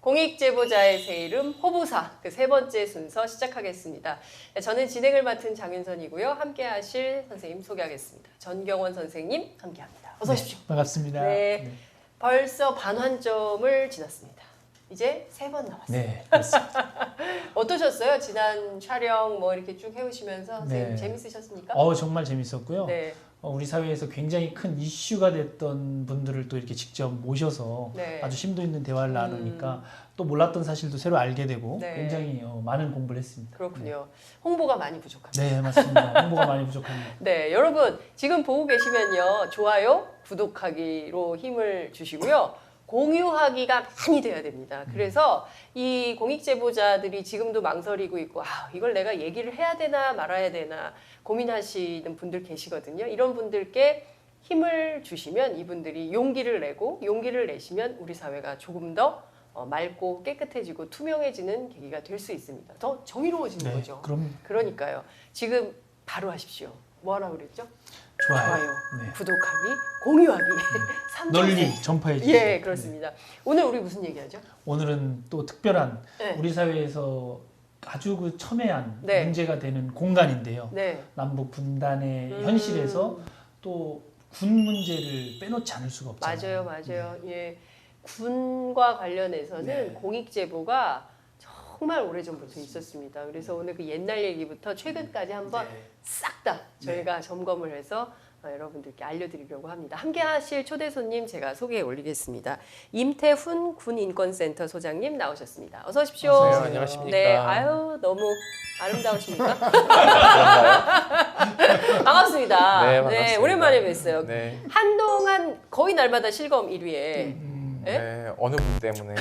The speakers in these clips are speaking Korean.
공익제보자의 새 이름 호부사 그 세 번째 순서 시작하겠습니다. 저는 진행을 맡은 장윤선이고요. 함께 하실 선생님 소개하겠습니다. 전경원 선생님 함께합니다. 어서 오십시오. 네, 반갑습니다. 네, 벌써 반환점을 지났습니다. 이제 3번 남았어요. 네, 그렇습니다. 어떠셨어요? 지난 촬영 뭐 이렇게 쭉 해오시면서 선생님 네. 재밌으셨습니까? 정말 재밌었고요. 네. 우리 사회에서 굉장히 큰 이슈가 됐던 분들을 또 이렇게 직접 모셔서 네. 아주 심도 있는 대화를 나누니까 또 몰랐던 사실도 새로 알게 되고 네. 굉장히 많은 공부를 했습니다. 그렇군요. 홍보가 많이 부족합니다. 네, 맞습니다. 홍보가 많이 부족합니다. 네, 여러분 지금 보고 계시면요. 좋아요, 구독하기로 힘을 주시고요. 공유하기가 많이 돼야 됩니다. 그래서 이 공익제보자들이 지금도 망설이고 있고 이걸 내가 얘기를 해야 되나 말아야 되나 고민하시는 분들 계시거든요. 이런 분들께 힘을 주시면 이분들이 용기를 내고 용기를 내시면 우리 사회가 조금 더 맑고 깨끗해지고 투명해지는 계기가 될 수 있습니다. 더 정의로워지는 네, 거죠. 그럼 그러니까요. 지금 바로 하십시오. 뭐 하라고 그랬죠? 좋아요. 네. 구독하기, 공유하기, 널리 전파해 주세요. 예, 그렇습니다. 오늘 우리 무슨 얘기하죠? 오늘은 또 특별한 네. 우리 사회에서 아주 그 첨예한 네. 문제가 되는 공간인데요. 네. 남북 분단의 현실에서 또 군 문제를 빼놓지 않을 수가 없잖아요. 맞아요. 예. 군과 관련해서는 네. 공익제보가 정말 오래전부터 있었습니다. 그래서 오늘 그 옛날 얘기부터 최근까지 한번 네. 싹 다 저희가 점검을 해서 여러분들께 알려드리려고 합니다. 함께 하실 초대 손님 제가 소개해 올리겠습니다. 임태훈 군인권센터 소장님 나오셨습니다. 어서 오십시오. 안녕하세요. 안녕하십니까. 네, 아유 너무 아름다우십니까? 반갑습니다. 네, 반갑습니다. 오랜만에 뵀어요. 네. 한동안 거의 날마다 실검 1위에. 네. 어느 분 때문에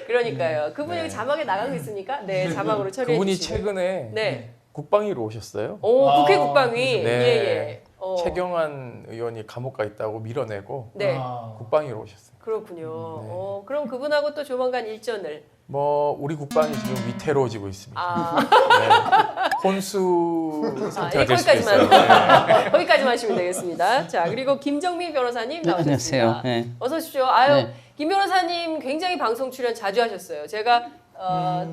그러니까요. 그분이 네. 여기 자막에 나가고 있으니까 자막으로 처리해 그분이 주시고요. 최근에 네. 국방위로 오셨어요. 오, 아, 국회 국방위. 네. 예. 최경환 의원이 감옥 가 있다고 밀어내고 네. 국방위로 오셨어요. 그렇군요. 네. 그럼 그분하고 또 조만간 일전을. 뭐 우리 국방이 지금 위태로워지고 있습니다. 아, 네. 혼수 상태가 될 수도 거기까지만. 있어요. 네. 거기까지만 하시면 되겠습니다. 자, 그리고 김정민 변호사님 나오셨습니다. 안녕하세요. 네. 어서 오십시오. 아유, 네. 김 변호사님 굉장히 방송 출연 자주 하셨어요. 제가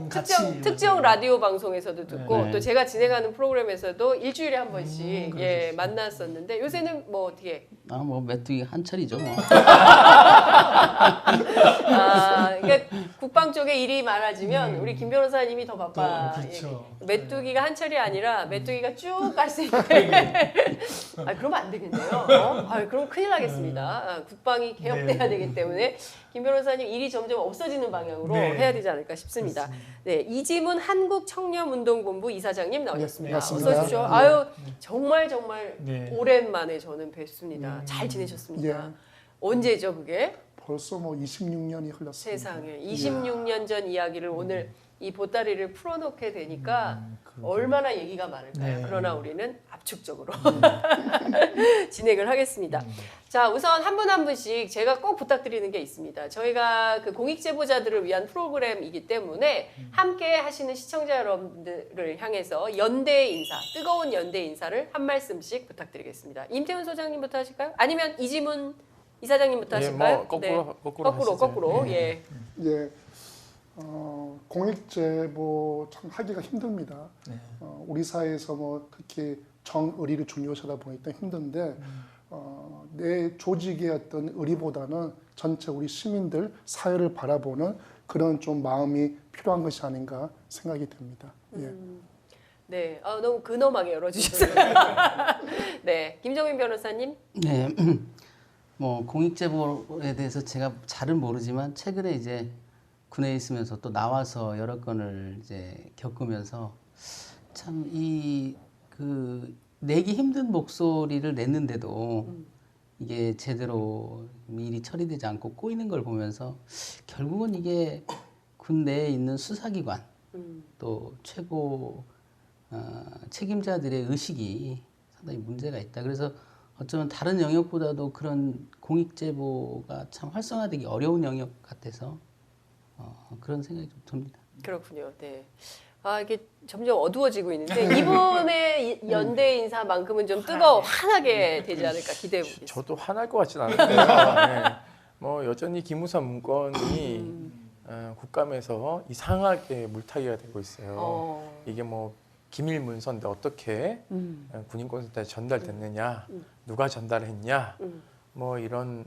같이 특정 라디오 방송에서도 듣고 네. 또 제가 진행하는 프로그램에서도 일주일에 한 번씩 그러셨어요. 만났었는데 요새는 뭐 어떻게? 뭐 메뚜기 한철이죠. 뭐. 그러니까 국방 쪽에 일이 많아지면 우리 김 변호사님이 더 바빠. 그렇죠. 메뚜기가 한철이 아니라 메뚜기가 쭉 갈 수 있게. 그러면 안 되겠네요. 그럼 큰일 나겠습니다. 국방이 개혁돼야 네. 되기 때문에 김 변호사님 일이 점점 없어지는 방향으로 네. 해야 되지 않을까 싶습니다. 그렇습니다. 네, 이지문 한국청년운동본부 이사장님 나오셨습니다. 어서 반갑습니다. 오십시오. 네. 아유 정말 네. 오랜만에 저는 뵙습니다. 잘 지내셨습니까? 예. 언제죠 그게? 벌써 뭐 26년이 흘렀습니다. 세상에 26년 전 이야기를 오늘 이 보따리를 풀어놓게 되니까 그러게요. 얼마나 얘기가 많을까요? 네. 그러나 우리는 압축적으로 진행을 하겠습니다. 자, 우선 한 분 한 분씩 제가 꼭 부탁드리는 게 있습니다. 저희가 그 공익제보자들을 위한 프로그램이기 때문에 함께 하시는 시청자 여러분들을 향해서 연대 인사, 뜨거운 연대 인사를 한 말씀씩 부탁드리겠습니다. 임태훈 소장님부터 하실까요? 아니면 이지문 이사장님부터 예, 하실까요? 뭐 거꾸로 하시죠. 거꾸로. 네. 예. 예. 공익제보 참 하기가 힘듭니다. 네. 우리 사회에서 뭐 특히 정의리를 중요시하다 보니까 힘든데 내 조직의 어떤 의리보다는 전체 우리 시민들 사회를 바라보는 그런 좀 마음이 필요한 것이 아닌가 생각이 됩니다. 예. 네, 너무 근엄하게 열어주셨어요. 네, 김정민 변호사님. 네. 뭐 공익제보에 대해서 제가 잘은 모르지만 최근에 이제 군에 있으면서 또 나와서 여러 건을 이제 겪으면서 참 이 그 내기 힘든 목소리를 냈는데도 이게 제대로 일이 처리되지 않고 꼬이는 걸 보면서 결국은 이게 군 내에 있는 수사기관 또 최고 책임자들의 의식이 상당히 문제가 있다. 그래서 어쩌면 다른 영역보다도 그런 공익제보가 참 활성화되기 어려운 영역 같아서 그런 생각이 좀 듭니다. 그렇군요. 네. 이게 점점 어두워지고 있는데 이번의 연대 인사만큼은 좀 환하게 되지 않을까 기대해 보겠습니다. 저도 화날 것 같진 않은데요. 네. 뭐 여전히 기무사 문건이 국감에서 이상하게 물타기가 되고 있어요. 이게 뭐 기밀 문서인데 어떻게 군인 콘서트에 전달됐느냐, 누가 전달했냐, 뭐 이런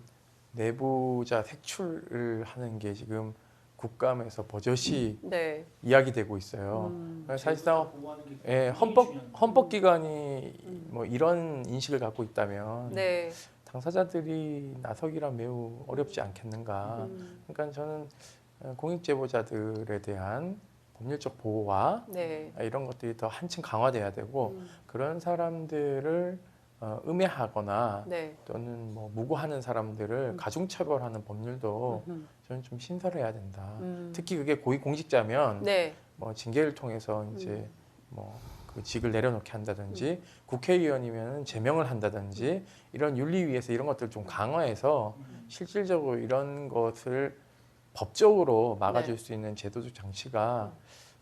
내부자 색출을 하는 게 지금 국감에서 버젓이 네. 이야기되고 있어요. 사실상 헌법기관이 뭐 이런 인식을 갖고 있다면 네. 당사자들이 나서기란 매우 어렵지 않겠는가. 그러니까 저는 공익제보자들에 대한 법률적 보호와 네. 이런 것들이 더 한층 강화돼야 되고 그런 사람들을 음해하거나 네. 또는 뭐 무고하는 사람들을 가중처벌하는 법률도 저는 좀 신설해야 된다. 특히 그게 고위공직자면 네. 뭐 징계를 통해서 이제 뭐 그 직을 내려놓게 한다든지 국회의원이면 제명을 한다든지 이런 윤리위에서 이런 것들을 좀 강화해서 실질적으로 이런 것을 법적으로 막아줄 수 있는 제도적 장치가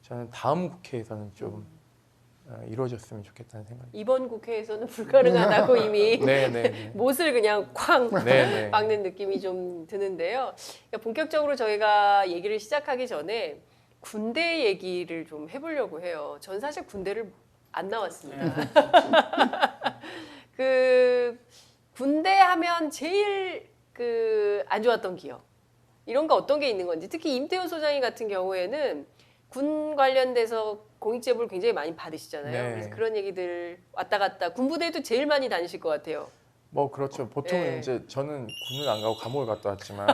저는 다음 국회에서는 좀 이루어졌으면 좋겠다는 생각이. 이번 국회에서는 불가능하다고 이미 네네. 못을 그냥 쾅 네네. 박는 느낌이 좀 드는데요. 그러니까 본격적으로 저희가 얘기를 시작하기 전에 군대 얘기를 좀 해보려고 해요. 전 사실 군대를 안 나왔습니다. 그 군대 하면 제일 그 안 좋았던 기억 이런 거 어떤 게 있는 건지 특히 임태호 소장님 같은 경우에는 군 관련돼서 공익제보를 굉장히 많이 받으시잖아요. 네. 그래서 그런 얘기들 왔다 갔다 군부대도 제일 많이 다니실 것 같아요. 뭐 그렇죠. 보통은 네. 이제 저는 군을 안 가고 감옥을 갔다 왔지만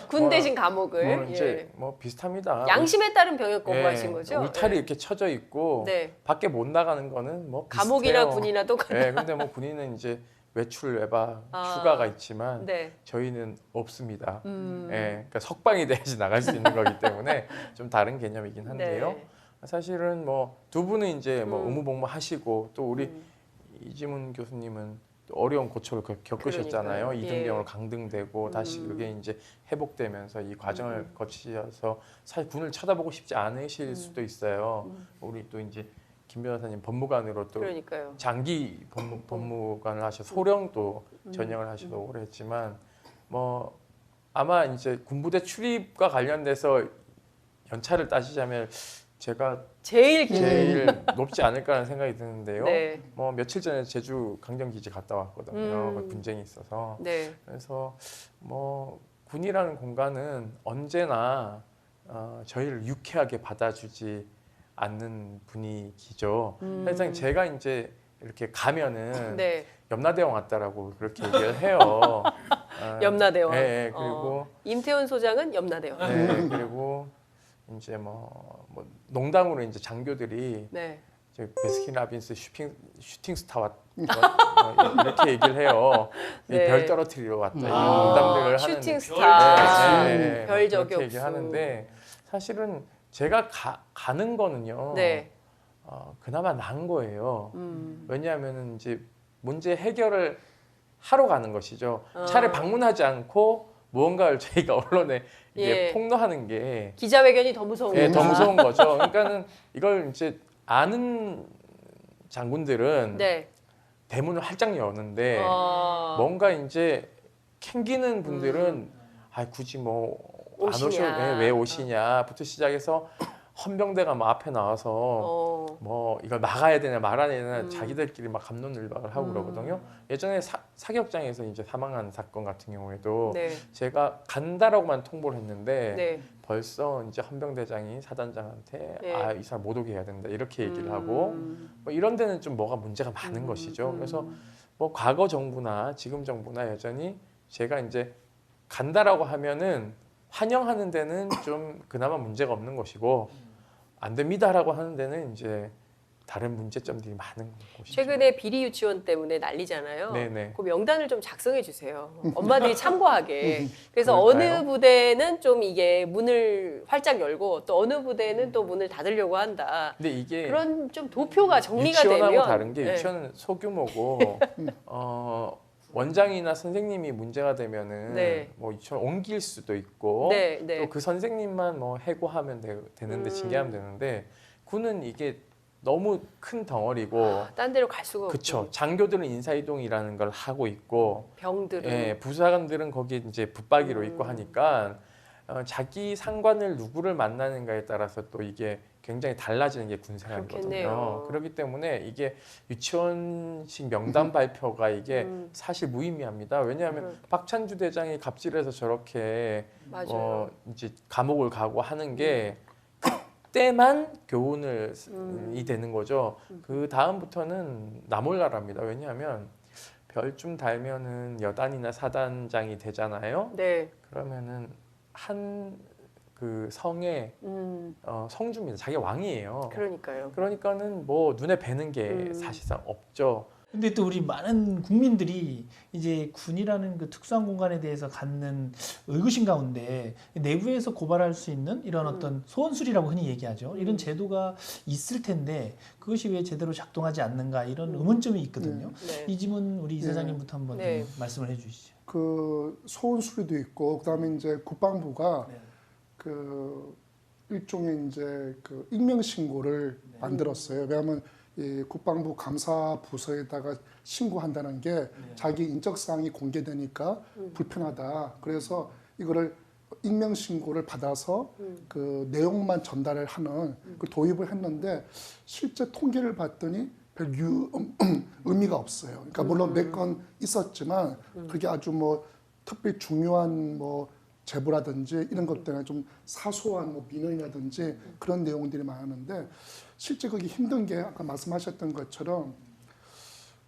군 대신 감옥을 뭐 이제 뭐 비슷합니다. 양심에 따른 병역 거부하신 예, 거죠? 울타리 예. 이렇게 쳐져 있고 네. 밖에 못 나가는 거는 뭐 감옥이나 비슷해요. 군이나 똑같아요. 네, 근데 뭐 군인은 이제 외출, 외박, 아. 휴가가 있지만 네. 저희는 없습니다. 예, 그러니까 석방이 돼야지 나갈 수 있는 거기 때문에 좀 다른 개념이긴 한데요. 네. 사실은 뭐 두 분은 이제 뭐 의무복무 하시고 또 우리 이지문 교수님은 또 어려운 고초를 겪으셨잖아요. 그러니까요. 이등병으로 예. 강등되고 다시 그게 이제 회복되면서 이 과정을 거치셔서 사실 군을 쳐다보고 싶지 않으실 수도 있어요. 우리 또 이제 김 변호사님 법무관으로 또 그러니까요. 장기 법무관을 하셔서 소령도 전역을 하셔서 오래 했지만 뭐 아마 이제 군부대 출입과 관련돼서 연차를 따지자면 제가 제일 높지 않을까라는 생각이 드는데요. 네. 뭐 며칠 전에 제주 강정기지 갔다 왔거든요. 그 분쟁이 있어서. 네. 그래서 뭐 군이라는 공간은 언제나 저희를 유쾌하게 받아주지 않는 분위기죠. 사실상 제가 이제 이렇게 가면은 네. 염라대왕 왔다라고 그렇게 얘기를 해요. 염라대왕. 네, 그리고 임태훈 소장은 염라대왕. 네, 그리고 이제 뭐 농담으로 이제 장교들이 네. 베스킨라빈스 슈팅 스타 왔 이렇게 얘기를 해요. 네. 별 떨어뜨리러 왔다 이런 농담들을 슈팅 하는데 스타. 네, 별 그렇게 저격수. 얘기를 하는데 사실은 제가 가는 거는요. 네. 그나마 나은 거예요. 왜냐하면 이제 문제 해결을 하러 가는 것이죠. 차라리 방문하지 않고 무언가를 저희가 언론에 이게 예. 폭로하는 게 기자회견이 더 무서운 예, 거죠. 더 무서운 거죠. 그러니까는 이걸 이제 아는 장군들은 네. 대문을 활짝 여는데 어. 뭔가 이제 캥기는 분들은 굳이 뭐 안 오시냐. 오셔 왜 오시냐부터 시작해서 헌병대가 막 앞에 나와서 뭐 이걸 막아야 되냐 말아야 되냐 자기들끼리 막 갑론을박을 하고 그러거든요. 예전에 사격장에서 이제 사망한 사건 같은 경우에도 네. 제가 간다라고만 통보를 했는데 네. 벌써 이제 헌병대장이 사단장한테 네. 이 사람 못 오게 해야 된다 이렇게 얘기를 하고 뭐 이런 데는 좀 뭐가 문제가 많은 것이죠. 그래서 뭐 과거 정부나 지금 정부나 여전히 제가 이제 간다라고 하면은 환영하는 데는 좀 그나마 문제가 없는 것이고 안 됩니다라고 하는 데는 이제 다른 문제점들이 많은 곳이죠. 최근에 비리 유치원 때문에 난리잖아요. 네네. 그 명단을 좀 작성해 주세요. 엄마들이 참고하게. 그래서 그럴까요? 어느 부대는 좀 이게 문을 활짝 열고 또 어느 부대는 또 문을 닫으려고 한다. 근데 이게 그런 좀 도표가 정리가 유치원하고 되면 다른 게 네. 유치원은 소규모고 원장이나 선생님이 문제가 되면은 네. 뭐 유치원 옮길 수도 있고 네, 네. 또 그 선생님만 뭐 해고하면 되는데 징계하면 되는데 군은 이게 너무 큰 덩어리고 딴 데로 갈 수가 없고. 그쵸. 장교들은 인사이동이라는 걸 하고 있고 병들은. 예, 부사관들은 거기 이제 붙박이로 있고 하니까 자기 상관을 누구를 만나는가에 따라서 또 이게 굉장히 달라지는 게 군생활이거든요. 그렇겠네요. 그렇기 때문에 이게 유치원식 명단 발표가 이게 음. 사실 무의미합니다. 왜냐하면 박찬주 대장이 갑질해서 저렇게 맞아요. 이제 감옥을 가고 하는 게 그때만 교훈을 이 되는 거죠. 그 다음부터는 나몰라랍니다. 왜냐하면 별좀 달면은 여단이나 사단장이 되잖아요. 네. 그러면은 한 그 성의 성주입니다. 자기가 왕이에요. 그러니까요. 그러니까는 뭐 눈에 뵈는 게 사실상 없죠. 근데 또 우리 많은 국민들이 이제 군이라는 그 특수한 공간에 대해서 갖는 의구심 가운데 내부에서 고발할 수 있는 이런 어떤 소원술이라고 흔히 얘기하죠. 이런 제도가 있을 텐데 그것이 왜 제대로 작동하지 않는가 이런 의문점이 있거든요. 네. 이 질문 우리 이사장님부터 한번 네. 좀 말씀을 해주시죠. 그 소원수리도 있고 그다음에 이제 국방부가 네. 그 일종의 이제 그 익명 신고를 만들었어요. 왜냐하면 이 국방부 감사 부서에다가 신고한다는 게 자기 인적 사항이 공개되니까 불편하다. 그래서 이거를 익명 신고를 받아서 그 내용만 전달을 하는 그 도입을 했는데 실제 통계를 봤더니 별 의미가 없어요. 그러니까 물론 몇 건 있었지만 그게 아주 뭐 특별히 중요한 뭐 제보라든지 이런 것 때문에 좀 사소한 뭐 민원이라든지 그런 내용들이 많았는데 실제 그게 힘든 게 아까 말씀하셨던 것처럼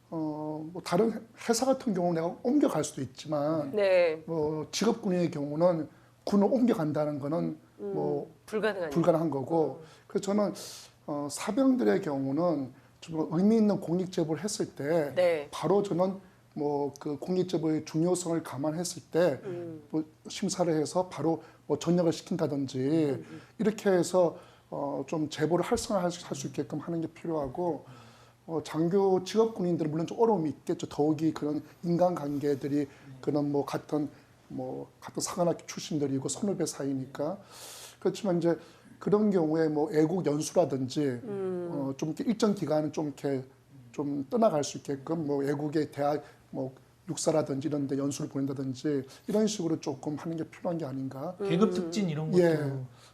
뭐 다른 회사 같은 경우는 내가 옮겨갈 수도 있지만 네. 뭐 직업군인의 경우는 군을 옮겨간다는 거는 뭐 불가능하니까. 불가능한 거고 그래서 저는 사병들의 경우는 좀 의미 있는 공익 제보를 했을 때 네. 바로 저는 뭐 그 공익 제보의 중요성을 감안했을 때 뭐 심사를 해서 바로 뭐 전역을 시킨다든지 이렇게 해서 좀 제보를 활성화할 수 있게끔 하는 게 필요하고 장교 직업 군인들은 물론 좀 어려움이 있겠죠. 더욱이 그런 인간관계들이 그런 뭐 같은 사관학교 출신들이고 선후배 사이니까 그렇지만 이제 그런 경우에 뭐 애국 연수라든지 좀 이렇게 일정 기간은 좀 이렇게 좀 떠나갈 수 있게끔 뭐 외국의 대학 뭐 육사라든지 이런 데 연수를 보낸다든지 이런 식으로 조금 하는 게 필요한 게 아닌가 계급 특진 이런 것도 예,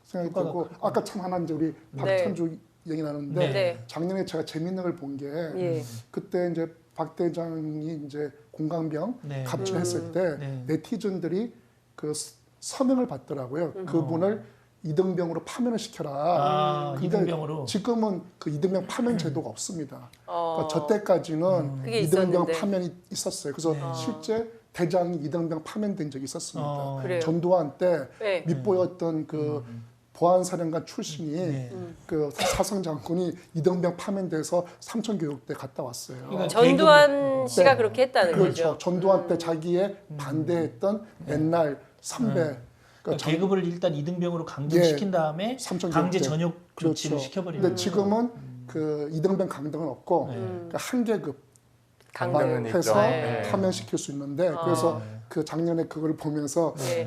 생각이 효과가 들고 크고. 아까 참 하나 이제 우리 박찬주 얘기 나는데 네. 네. 작년에 제가 재밌는 걸 본 게 예. 그때 이제 박 대장이 이제 공강병 네. 갑질했을 때 네. 네티즌들이 그 서명을 받더라고요. 그분을 이등병으로 파면을 시켜라. 아, 근데 이등병으로. 지금은 그 이등병 파면 제도가 없습니다. 어. 그러니까 저 때까지는 그게 이등병 있었는데. 파면이 있었어요. 그래서 실제 대장이 이등병 파면된 적이 있었습니다. 그래요. 전두환 때 네. 밑보였던 그 보안사령관 출신이 네. 그 사성 장군이 이등병 파면돼서 삼천교육대 갔다 왔어요. 그러니까 전두환 씨가 네. 그렇게 했다는 그렇죠. 거죠. 전두환 때 자기의 반대했던 옛날 선배. 그러니까 계급을 일단 이등병으로 강등시킨 다음에 삼천 강제 교육대. 전역 조치를 그렇죠. 시켜버리는 근데 거죠. 지금은 그 이등병 강등은 없고 그러니까 한 계급 강등은 있죠. 해서 네. 파면시킬 수 있는데 그래서 그 작년에 그걸 보면서 네.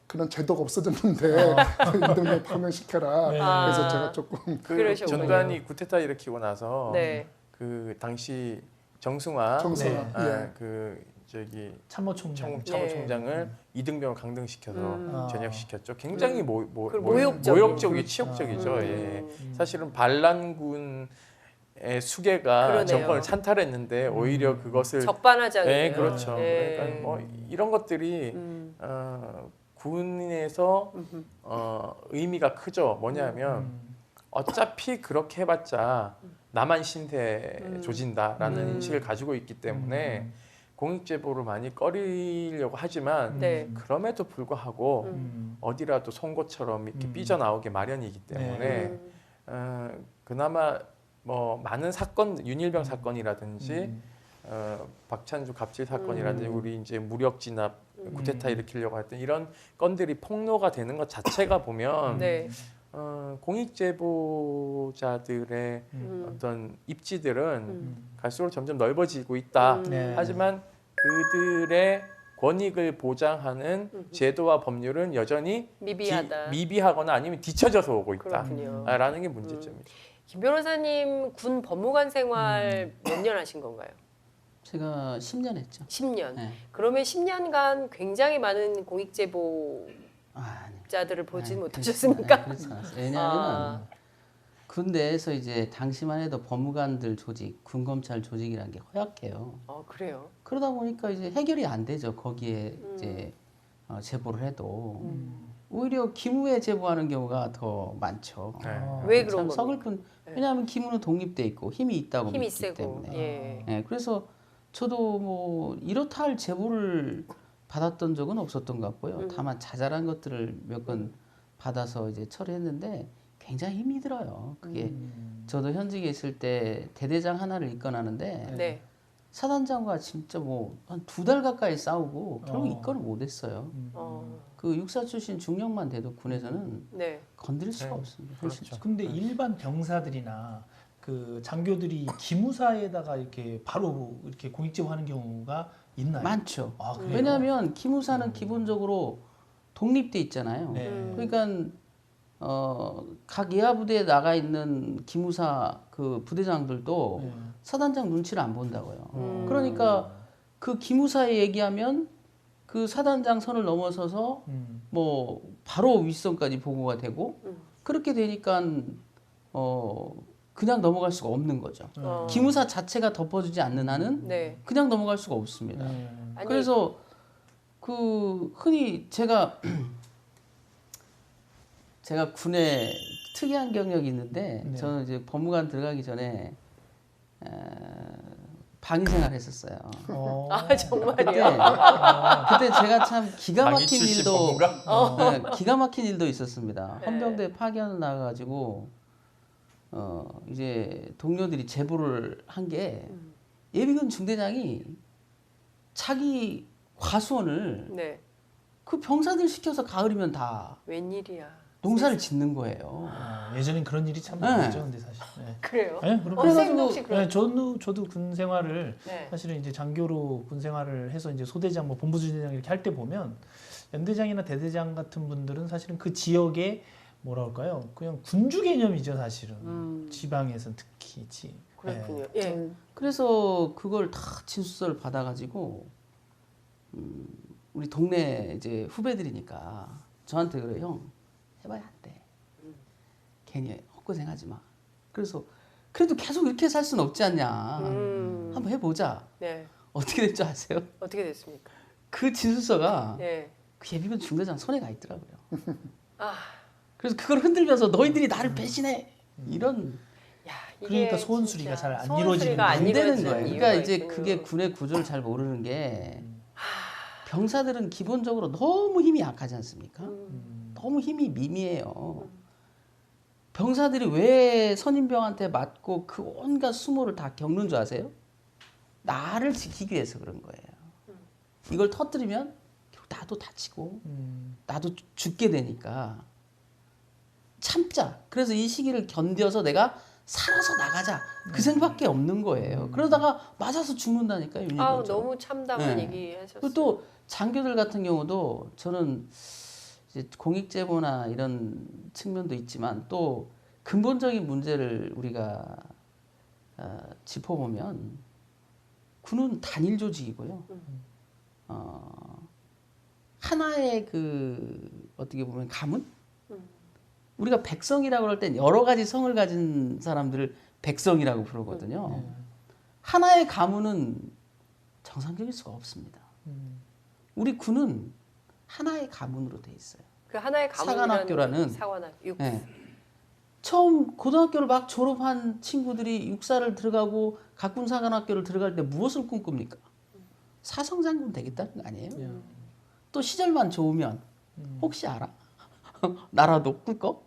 그런 제도가 없어졌는데 이등병 파면시켜라. 네. 그래서 제가 조금 그 그러셨군요. 전두환이 쿠데타 일으키고 나서 네. 그 당시 정승화 정승화, 예. 그 저기 참모총장. 참모총장을 이등병을 강등시켜서 전역시켰죠. 굉장히 그리고 모욕적인. 치욕적이죠. 예. 사실은 반란군의 수계가 그러네요. 정권을 찬탈했는데 오히려 그것을 적반하장이에요. 네, 그렇죠. 네. 그러니까 뭐 이런 것들이 군에서 의미가 크죠. 뭐냐면 어차피 그렇게 해봤자 나만 신세 조진다라는 인식을 가지고 있기 때문에 공익제보를 많이 꺼리려고 하지만 네. 그럼에도 불구하고 어디라도 송곳처럼 이렇게 삐져나오게 마련이기 때문에 그나마 뭐 많은 사건 윤일병 사건이라든지 박찬주 갑질 사건이라든지 우리 이제 무력 진압 쿠데타 일으키려고 했던 이런 건들이 폭로가 되는 것 자체가 보면 네. 공익제보자들의 어떤 입지들은 갈수록 점점 넓어지고 있다. 네. 하지만 그들의 권익을 보장하는 제도와 법률은 여전히 미비하다. 미비하거나 아니면 뒤처져서 오고 그렇군요. 있다라는 게 문제점이죠. 김 변호사님 군 법무관 생활 몇 년 하신 건가요? 제가 10년 했죠. 10년. 네. 그러면 10년간 굉장히 많은 공익제보자들을 아니. 보지 아니, 못하셨습니까? 그렇지 않았어요. 왜냐하면 아, 군대에서 이제 당시만 해도 법무관들 조직, 군검찰 조직이라는 게 허약해요. 그래요. 그러다 보니까 이제 해결이 안 되죠. 거기에 이제 제보를 해도 오히려 기무에 제보하는 경우가 더 많죠. 네. 왜 참 그런 겁니까? 서글픈. 왜냐하면 기무는 독립돼 있고 힘이 있다고 힘이 믿기 세고. 때문에. 예. 예, 그래서 저도 뭐 이렇다 할 제보를 받았던 적은 없었던 것 같고요. 다만 자잘한 것들을 몇 건 받아서 이제 처리했는데 굉장히 힘이 들어요. 그게 저도 현직에 있을 때 대대장 하나를 입건하는데 네. 사단장과 진짜 뭐 한 2달 가까이 싸우고 결국 어. 입건을 못했어요. 어, 그 육사 출신 중령만 돼도 군에서는 네. 건드릴 수가 네, 없습니다. 그렇죠. 현실적으로. 근데 일반 병사들이나 그 장교들이 기무사에다가 이렇게 바로 이렇게 공익제보하는 경우가 있나요? 많죠. 아, 그래요? 왜냐하면 기무사는 기본적으로 독립돼 있잖아요. 네. 그러니까 각 예하부대에 나가 있는 기무사 그 부대장들도 네. 사단장 눈치를 안 본다고요. 그러니까 그 기무사에 얘기하면 그 사단장 선을 넘어서서 뭐 바로 윗선까지 보고가 되고 그렇게 되니까 그냥 넘어갈 수가 없는 거죠. 기무사 자체가 덮어주지 않는 한은 네. 그냥 넘어갈 수가 없습니다. 아니, 그래서 그 흔히 제가 군에 특이한 경력이 있는데 네. 저는 이제 법무관 들어가기 전에 방위 생활했었어요. 정말요? 그때 제가 참 기가 방위 막힌 출신 일도 법무관? 네, 기가 막힌 일도 있었습니다. 네. 헌병대 파견을 나가가지고 이제 동료들이 제보를 한 게 예비군 중대장이 자기 과수원을 네. 그 병사들 시켜서 가을이면 다 웬일이야. 농사를 짓는 거예요. 예전엔 그런 일이 참 네. 많았죠, 근데 사실. 네. 그래요? 네, 그럼 선생님도 혹시 그런? 네, 저도 군 생활을 네. 사실은 이제 장교로 군 생활을 해서 이제 소대장, 뭐 본부주대장 이렇게 할 때 보면 연대장이나 대대장 같은 분들은 사실은 그 지역에 뭐라 할까요? 그냥 군주 개념이죠, 사실은. 지방에선 특히. 그렇군요. 네. 예. 그래서 그걸 다 진술서를 받아가지고 우리 동네 이제 후배들이니까 저한테 그래 형 해봐야 안 돼. 괜히 헛고생하지 마. 그래서 그래도 계속 이렇게 살 수는 없지 않냐. 한번 해보자. 네. 어떻게 될 줄 아세요? 어떻게 됐습니까? 그 진술서가 네. 그 예비군 중대장 손에 가 있더라고요. 아, 그래서 그걸 흔들면서 너희들이 나를 배신해 이런 야, 이게 그러니까 소원수리가 진짜 잘 안 소원수리가 이루어지는 안 안 되는 이루어지는 거예요. 이유가 그러니까 이제 있군요. 그게 군의 구조를 잘 모르는 게 병사들은 기본적으로 너무 힘이 약하지 않습니까? 너무 힘이 미미해요. 병사들이 왜 선임병한테 맞고 그 온갖 수모를 다 겪는 줄 아세요? 나를 지키기 위해서 그런 거예요. 이걸 터뜨리면 결국 나도 다치고 나도 죽게 되니까 참자. 그래서 이 시기를 견뎌서 내가 살아서 나가자. 그 생각밖에 없는 거예요. 그러다가 맞아서 죽는다니까요. 아우, 유니버처럼. 너무 참담한 네. 얘기하셨어요. 그리고 또 장교들 같은 경우도 저는 이제 공익제보나 이런 측면도 있지만 또 근본적인 문제를 우리가 짚어보면 군은 단일 조직이고요. 하나의 그 어떻게 보면 가문? 우리가 백성이라고 할 땐 여러 가지 성을 가진 사람들을 백성이라고 부르거든요. 하나의 가문은 정상적일 수가 없습니다. 우리 군은 하나의 가문으로 돼 있어요. 그 하나의 사관학교라는 사관학교. 네. 처음 고등학교를 막 졸업한 친구들이 육사를 들어가고 각군사관학교를 들어갈 때 무엇을 꿈꿉니까? 사성장군 되겠다는 거 아니에요? 또 시절만 좋으면 혹시 알아? 나라도 꿀꺽?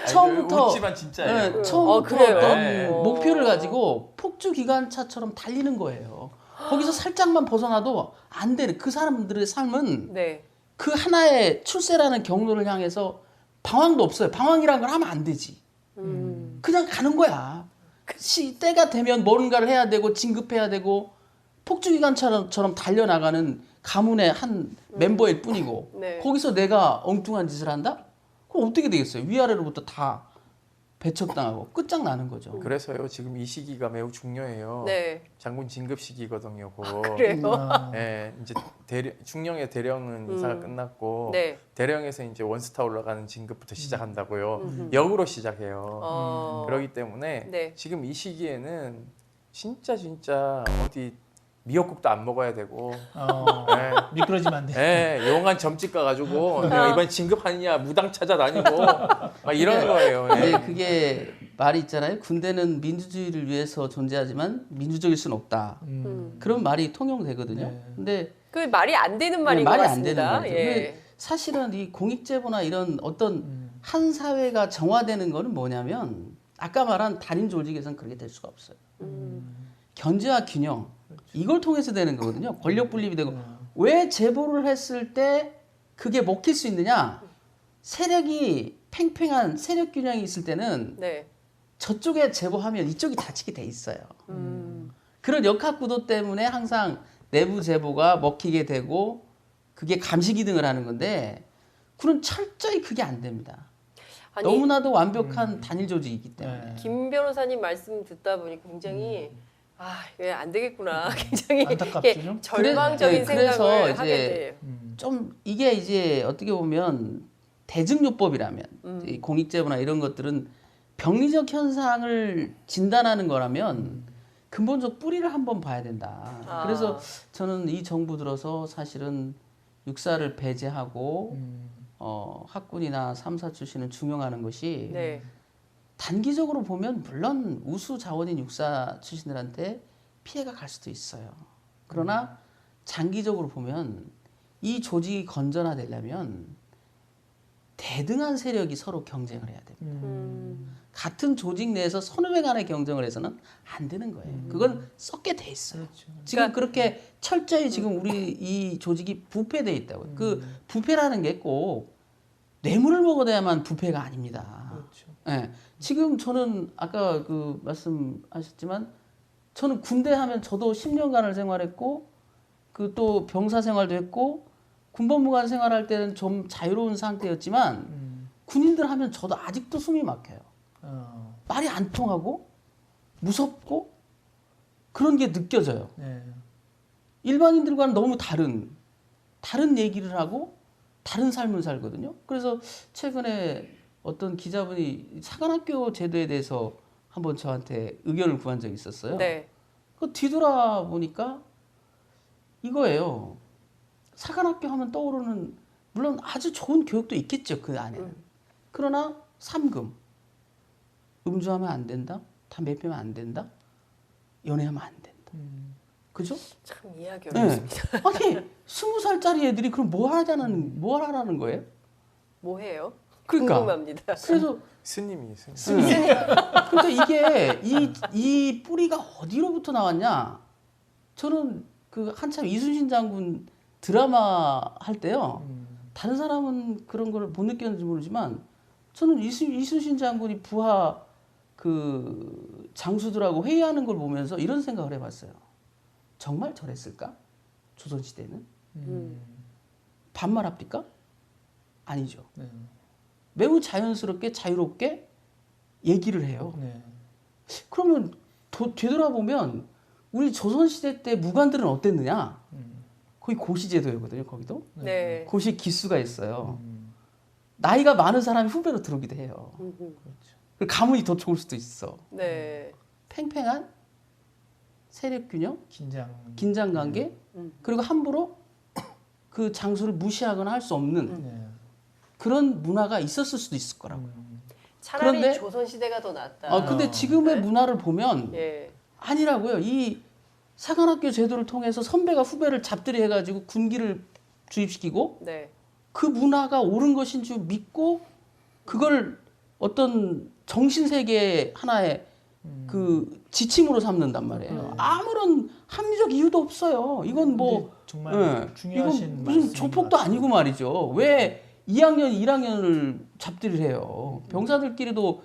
처음부터 웃지만 진짜예요. 네, 처음부터 그래요? 어떤 네. 목표를 가지고 폭주 기관차처럼 달리는 거예요. 거기서 살짝만 벗어나도 안 되는 그 사람들의 삶은 네. 그 하나의 출세라는 경로를 향해서 방황도 없어요. 방황이라는 걸 하면 안 되지. 그냥 가는 거야. 때가 되면 뭔가를 해야 되고 진급해야 되고 폭주기관차처럼 달려나가는 가문의 한 멤버일 뿐이고 네. 거기서 내가 엉뚱한 짓을 한다? 그럼 어떻게 되겠어요? 위아래로부터 다 배척당하고 끝장나는 거죠. 그래서요 지금 이 시기가 매우 중요해요. 네. 장군 진급 시기거든요. 그거. 그래요. 예, 이제 중령의 대령은 인사가 끝났고 네. 대령에서 이제 원스타 올라가는 진급부터 시작한다고요. 음. 역으로 시작해요. 그렇기 때문에 네. 지금 이 시기에는 진짜 어디 미역국도 안 먹어야 되고 예, 미끄러지면 안 돼. 예, 용한 점집 가가지고 내가 이번 진급하느냐 무당 찾아다니고 막 이런 거예요. 예. 근데 그게 말이 있잖아요. 군대는 민주주의를 위해서 존재하지만 민주적일 수는 없다. 그런 말이 통용되거든요. 네. 근데 그 말이 안 되는 말인 말이 것 안 되는 같습니다. 거죠. 예. 사실은 이 공익제보나 이런 어떤 한 사회가 정화되는 거는 뭐냐면 아까 말한 단임 조직에서는 그렇게 될 수가 없어요. 견제와 균형 이걸 통해서 되는 거거든요. 권력 분립이 되고 왜 제보를 했을 때 그게 먹힐 수 있느냐? 세력이 팽팽한 세력 균형이 있을 때는 네. 저쪽에 제보하면 이쪽이 다치게 돼 있어요. 그런 역학 구도 때문에 항상 내부 제보가 먹히게 되고 그게 감시 기능을 하는 건데 군은 철저히 그게 안 됩니다. 아니 너무나도 완벽한 단일 조직이기 때문에. 네. 김 변호사님 말씀 듣다 보니 굉장히 왜 안 되겠구나. 굉장히 안타깝죠, 이렇게 좀? 절망적인 그래서 생각을 이제 하게 돼요. 좀 이게 이제 어떻게 보면 대증요법이라면 이 공익제보나 이런 것들은 병리적 현상을 진단하는 거라면 근본적 뿌리를 한번 봐야 된다. 아. 그래서 저는 이 정부 들어서 사실은 육사를 배제하고 학군이나 삼사 출신을 중용하는 것이 네. 단기적으로 보면 물론 우수 자원인 육사 출신들한테 피해가 갈 수도 있어요. 그러나 장기적으로 보면 이 조직이 건전화되려면 대등한 세력이 서로 경쟁을 해야 됩니다. 같은 조직 내에서 선후배 간의 경쟁을 해서는 안 되는 거예요. 그건 썩게 돼 있어요. 그렇죠. 지금 그렇게 철저히 지금 우리 이 조직이 부패돼 있다고요. 그 부패라는 게 꼭 뇌물을 먹어야만 부패가 아닙니다. 그렇죠. 예. 지금 저는 아까 그 말씀하셨지만 저는 군대 하면 저도 10년간을 생활했고 그 또 병사 생활도 했고 군법무관 생활할 때는 좀 자유로운 상태였지만 군인들 하면 저도 아직도 숨이 막혀요. 말이 안 통하고 무섭고 그런 게 느껴져요. 네. 일반인들과는 너무 다른 얘기를 하고 다른 삶을 살거든요. 그래서 최근에 어떤 기자분이 사관학교 제도에 대해서 한번 저한테 의견을 구한 적이 있었어요. 네. 그 뒤돌아보니까 이거예요. 사관학교 하면 떠오르는 물론 아주 좋은 교육도 있겠죠. 그 안에는. 그러나 삼금. 음주하면 안 된다. 담배 피우면 안 된다. 연애하면 안 된다. 그죠? 참 이해하기 네. 어렵습니다. 아니 20살짜리 애들이 그럼 뭐 하라는 거예요? 뭐 해요? 그러니까. 궁금합니다. 그래서 스님이 그러니까 이게 이 뿌리가 어디로부터 나왔냐? 저는 그 한참 이순신 장군 드라마 할 때요. 다른 사람은 그런 걸 못 느꼈는지 모르지만 저는 이순신 장군이 부하 그 장수들하고 회의하는 걸 보면서 이런 생각을 해봤어요. 정말 저랬을까? 조선시대는? 반말합니까? 아니죠. 네. 매우 자연스럽게 자유롭게 얘기를 해요. 네. 그러면 되돌아보면 우리 조선시대 때 무관들은 어땠느냐? 거의 고시제도였거든요. 거기도. 네. 고시 기수가 있어요. 나이가 많은 사람이 후배로 들어오기도 해요. 그리고 가문이 더 좋을 수도 있어. 네. 팽팽한 세력 균형, 긴장. 관계, 그리고 함부로 그 장수를 무시하거나 할 수 없는 네. 그런 문화가 있었을 수도 있을 거라고요. 차라리 그런데- 조선시대가 더 낫다. 근데 지금의 문화를 보면 예. 아니라고요. 이 사관학교 제도를 통해서 선배가 후배를 잡들이 해가지고 군기를 주입시키고 네. 그 문화가 옳은 것인 줄 믿고 그걸 어떤 정신세계 하나의 그 지침으로 삼는단 말이에요. 아무런 합리적 이유도 없어요. 이건 뭐 근데 정말 예, 중요하신 이건 무슨 말씀인 조폭도 것 아니고 말이죠. 왜 2학년, 1학년을 잡들이를 해요? 병사들끼리도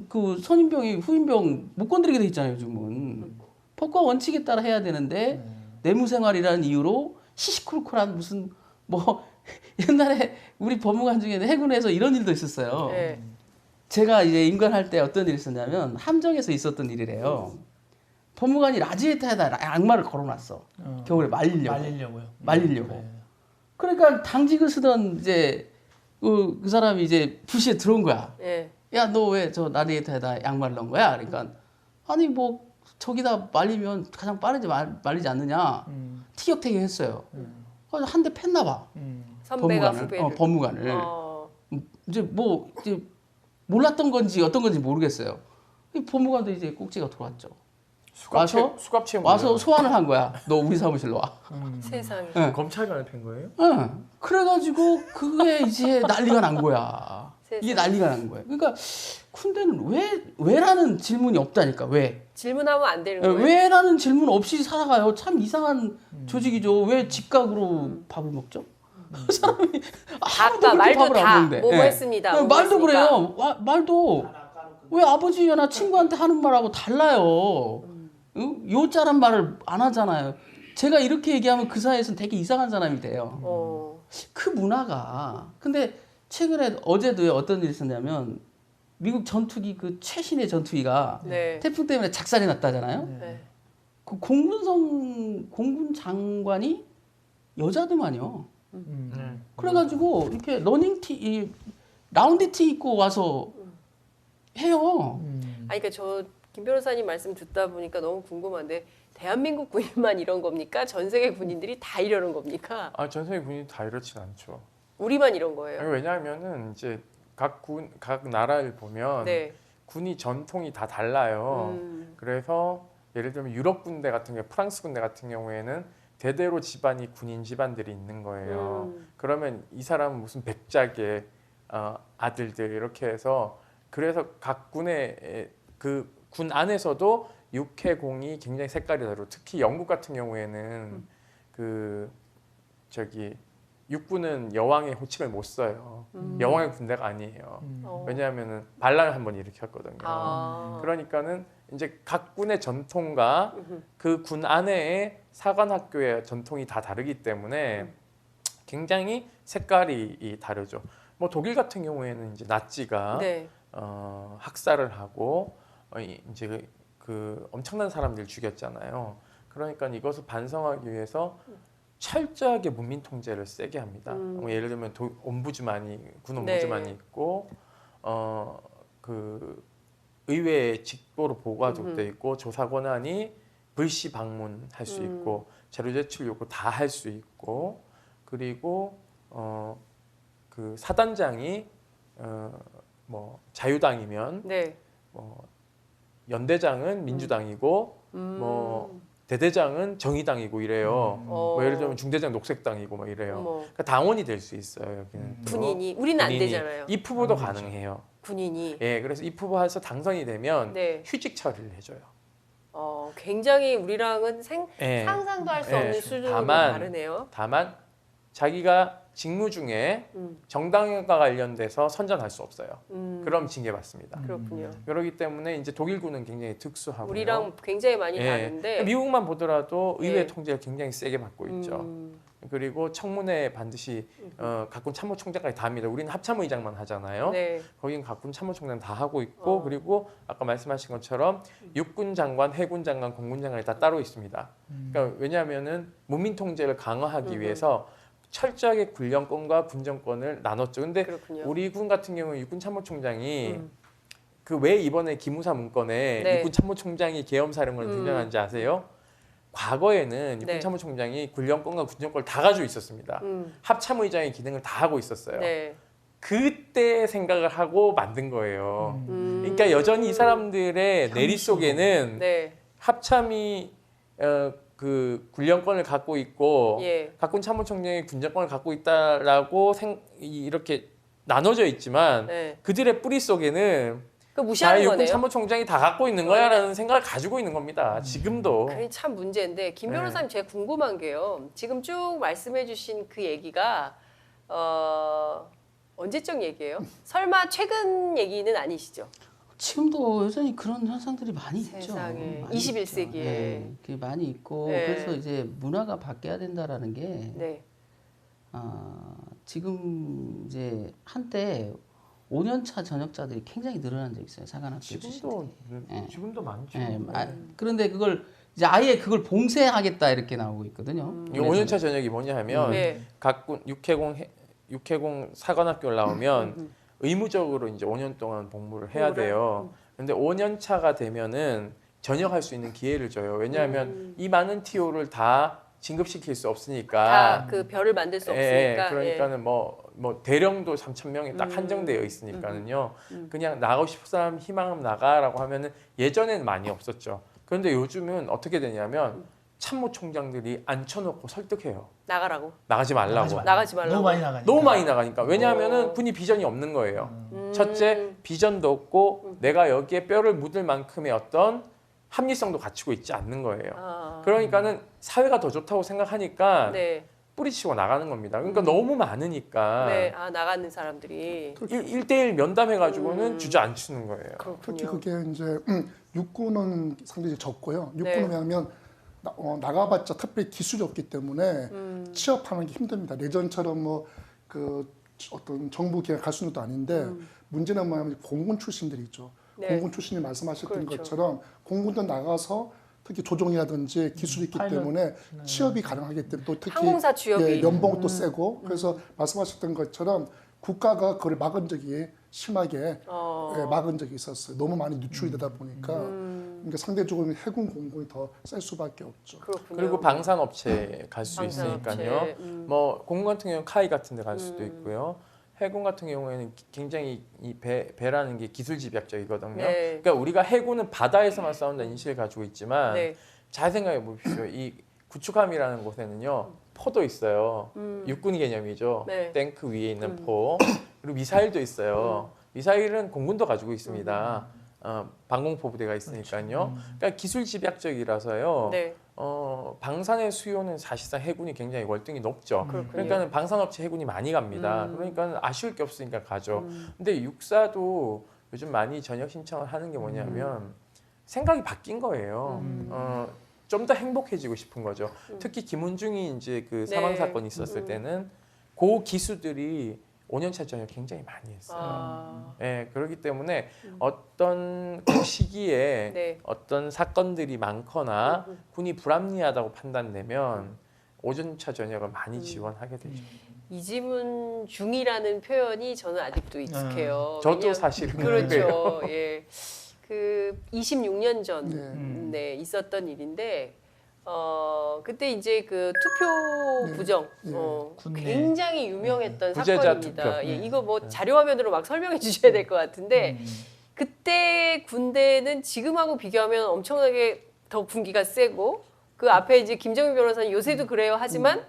그 선임병이 후임병 못 건드리게 돼 있잖아요, 요즘은. 법과 원칙에 따라 해야 되는데 내무생활이라는 이유로 시시콜콜한 무슨 뭐 옛날에 우리 법무관 중에는 해군에서 이런 일도 있었어요. 네. 제가 이제 임관할 때 어떤 일이 있었냐면 함정에서 있었던 일이래요. 법무관이 라지에타에다 양말을 걸어놨어. 겨울에 말리려고요. 네. 그러니까 당직을 쓰던 이제 그 사람이 이제 부시에 들어온 거야. 예. 야, 너 왜 저 라디에이터에다 양말을 넣은 거야? 그러니까 아니 뭐 저기다 말리면 가장 빠르지 말리지 않느냐. 티격태격했어요. 그래서 한 대 팼나 봐. 선배가 법무관을. 후배를. 법무관을. 이제 몰랐던 건지 어떤 건지 모르겠어요. 이 법무관도 이제 꼭지가 들어왔죠. 수갑 채용 와서 소환을 한 거야. 너 우리 사무실로 와. 세상에. 검찰관을 팬 거예요? 응. 그래가지고 그게 이제 난리가 난 거야. 이게 난리가 난 거야. 그러니까 군대는 왜라는 질문이 없다니까. 왜? 질문하면 안 되는 거예요. 왜라는 질문 없이 살아가요. 참 이상한 조직이죠. 왜 직각으로 밥을 먹죠? 사람이 아무도 아까 그렇게 말도 밥을 다 안 먹는데. 뭐뭐 예. 했습니다. 네, 뭐뭐 말도 했으니까. 그래요. 말도 왜 아버지나 친구한테 하는 말하고 달라요. 응? 요자란 말을 안 하잖아요. 제가 이렇게 얘기하면 그 사이에서는 되게 이상한 사람이 돼요. 그 문화가. 근데 최근에 어제도 어떤 일이 있었냐면 미국 전투기 그 최신의 전투기가 네. 태풍 때문에 작살이 났다잖아요. 네. 그 공군 장관이 여자더만요. 그래가지고 이렇게 라운드 티 입고 와서 해요. 아니 그러니까 저 김 변호사님 말씀 듣다 보니까 너무 궁금한데 대한민국 군인만 이런 겁니까? 전 세계 군인들이 다 이러는 겁니까? 아, 전 세계 군인이 다 이렇진 않죠. 우리만 이런 거예요. 아니, 왜냐하면은 이제 각 나라를 보면 네. 군이 전통이 다 달라요. 그래서 예를 들면 유럽 군대 같은 경우, 프랑스 군대 같은 경우에는 대대로 집안이 군인 집안들이 있는 거예요. 그러면 이 사람은 무슨 백작의 아들들 이렇게 해서 그래서 각 군의 그 군 안에서도 육해공이 굉장히 색깔이 다르고 특히 영국 같은 경우에는 그 저기 육군은 여왕의 호칭을 못 써요. 여왕의 군대가 아니에요. 왜냐하면은 반란을 한번 일으켰거든요. 그러니까는 이제 각 군의 전통과 그 군 안에의 사관학교의 전통이 다 다르기 때문에 굉장히 색깔이 다르죠. 뭐 독일 같은 경우에는 이제 나치가 네. 학살을 하고 이제 그 엄청난 사람들 죽였잖아요. 그러니까 이것을 반성하기 위해서 철저하게 문민 통제를 세게 합니다. 뭐 예를 들면 옴부즈만이 군 옴부즈만이 네. 있고 그 의회 직보로 보고가 돼 있고 조사 권한이 불시 방문할 수 있고 자료 제출 요구 다 할 수 있고 그리고 그 사단장이 뭐 자유당이면 네. 뭐 연대장은 민주당이고 뭐 대대장은 정의당이고 이래요. 뭐 예를 들면 중대장 녹색당이고 막 이래요. 그러니까 당원이 될 수 있어요. 여기는 또. 군인이 우리는 안 군인이. 되잖아요. 입후보도 가능해요. 군인이. 예, 그래서 입후보해서 당선이 되면 네. 휴직 처리를 해줘요. 굉장히 우리랑은 예. 상상도 할 수 예. 없는 수준으로 다만 다르네요. 자기가 직무 중에 정당과 관련돼서 선전할 수 없어요. 그럼 징계받습니다. 그렇군요. 그렇기 때문에 이제 독일군은 굉장히 특수하고요. 우리랑 굉장히 많이 예. 다른데. 미국만 보더라도 의회 예. 통제를 굉장히 세게 받고 있죠. 그리고 청문회 반드시 각군 참모총장까지 다 합니다. 우리는 합참의장만 하잖아요. 네. 거기는 각군 참모총장 다 하고 있고 그리고 아까 말씀하신 것처럼 육군 장관, 해군 장관, 공군 장관이 다 따로 있습니다. 그러니까 왜냐하면은 문민 통제를 강화하기 위해서 철저하게 군령권과 군정권을 나눴죠. 근데 그렇군요. 우리 군 같은 경우는 육군 참모총장이 그 왜 이번에 기무사 문건에 네. 육군 참모총장이 계엄사령관을 등장한지 아세요? 과거에는 육군 네. 참모총장이 군령권과 군정권을 다 가지고 있었습니다. 합참의장의 기능을 다 하고 있었어요. 네. 그때 생각을 하고 만든 거예요. 그러니까 여전히 이 사람들의 내리 속에는 네. 합참이 그 군령권을 갖고 있고 예. 각군 참모총장이 군정권을 갖고 있다라고 이렇게 나눠져 있지만 네. 그들의 뿌리 속에는 그 무시하는 육군 거네요. 참모총장이 다 갖고 있는 거야라는 생각을 가지고 있는 겁니다. 지금도. 그게 참 문제인데 김 네. 변호사님 제가 궁금한 게요. 지금 쭉 말씀해주신 그 얘기가 언제적 얘기예요? 설마 최근 얘기는 아니시죠? 지금도 여전히 그런 현상들이 많이 있죠. 세상에. 많이 21세기에. 있죠. 네, 그게 많이 있고 네. 그래서 이제 문화가 바뀌어야 된다라는 게 네. 지금 이제 한때 5년차 전역자들이 굉장히 늘어난 적이 있어요. 사관학교 지금도 예. 지금도 많죠. 예, 그런데 그걸 이제 아예 그걸 봉쇄하겠다 이렇게 나오고 있거든요. 이 5년차 전역이 뭐냐 하면 네. 각군 육해공 사관학교를 나오면 의무적으로 이제 5년 동안 복무를 해야 돼요. 근데 5년 차가 되면은 전역할 수 있는 기회를 줘요. 왜냐하면 이 많은 TO를 다 진급시킬 수 없으니까. 다 그 별을 만들 수 없으니까. 그러니까는 뭐 대령도 3,000명이 딱 한정되어 있으니까는요. 그냥 나가고 싶은 사람 희망은 나가라고 하면은 예전에는 많이 없었죠. 그런데 요즘은 어떻게 되냐면 참모총장들이 앉혀놓고 설득해요. 나가라고. 나가지 말라고. 나가지 말라고. 너무 많이 나가니까. 너무 많이 나가니까. 왜냐하면은 군이 비전이 없는 거예요. 첫째, 비전도 없고 내가 여기에 뼈를 묻을 만큼의 어떤 합리성도 갖추고 있지 않는 거예요. 아. 그러니까는 사회가 더 좋다고 생각하니까 네. 뿌리치고 나가는 겁니다. 그러니까 너무 많으니까 네. 아, 나가는 사람들이. 1대1 면담해가지고는 주저앉히는 거예요. 특히 그렇군요. 그게 이제 육군은 상당히 적고요. 네. 육군은 왜냐하면 나가봤자 특별히 기술이 없기 때문에 취업하는 게 힘듭니다. 예전처럼 뭐 그 어떤 정부 기관 갈 수는 또 아닌데 문제는 뭐냐면 공군 출신들이 있죠. 네. 공군 출신이 말씀하셨던 그렇죠. 것처럼 공군도 나가서 특히 조종이라든지 기술이 있기 파일럿. 때문에 취업이 가능하기 때문에 또 특히 항공사 취업이. 예, 연봉도 세고 그래서 말씀하셨던 것처럼 국가가 그걸 막은 적이 심하게 예, 막은 적이 있었어요. 너무 많이 누출이 되다 보니까 그러니까 상대적으로 해군 공군이 더 셀 수밖에 없죠. 그렇군요. 그리고 방산업체에 갈 수 방산업체. 있으니까요. 뭐 공군 같은 경우는 카이 같은 데 갈 수도 있고요. 해군 같은 경우에는 굉장히 이 배라는 게 기술 집약적이거든요. 네. 그러니까 우리가 해군은 바다에서만 싸운다는 인식을 가지고 있지만 네. 잘 생각해 보십시오. 이 구축함이라는 곳에는요. 포도 있어요. 육군 개념이죠. 네. 탱크 위에 있는 포. 그리고 미사일도 있어요. 미사일은 공군도 가지고 있습니다. 방공포 부대가 있으니까요. 그러니까 기술 집약적이라서요. 네. 방산의 수요는 사실상 해군이 굉장히 월등히 높죠. 그렇군요. 그러니까 방산업체 해군이 많이 갑니다. 그러니까 아쉬울 게 없으니까 가죠. 근데 육사도 요즘 많이 전역 신청을 하는 게 뭐냐면 생각이 바뀐 거예요. 좀 더 행복해지고 싶은 거죠. 특히 김은중이 이제 그 사망 네. 사건이 있었을 때는 그 기수들이 5년차 전역 굉장히 많이 했어요. 아. 예, 그렇기 때문에 어떤 그 시기에 네. 어떤 사건들이 많거나 군이 불합리하다고 판단되면 5년차 전역을 많이 지원하게 되죠. 이지문 중이라는 표현이 저는 아직도 익숙해요. 저도 왜냐하면- 사실은 그렇죠. 예. 그 26년 전 네. 네, 있었던 일인데 그때 이제 그 투표 네. 부정 네. 군내. 굉장히 유명했던 부재자 사건입니다. 투표. 예, 이거 뭐 자료 화면으로 막 설명해 주셔야 될 것 같은데 그때 군대는 지금하고 비교하면 엄청나게 더 군기가 세고 그 앞에 이제 김정민 변호사는 요새도 그래요 하지만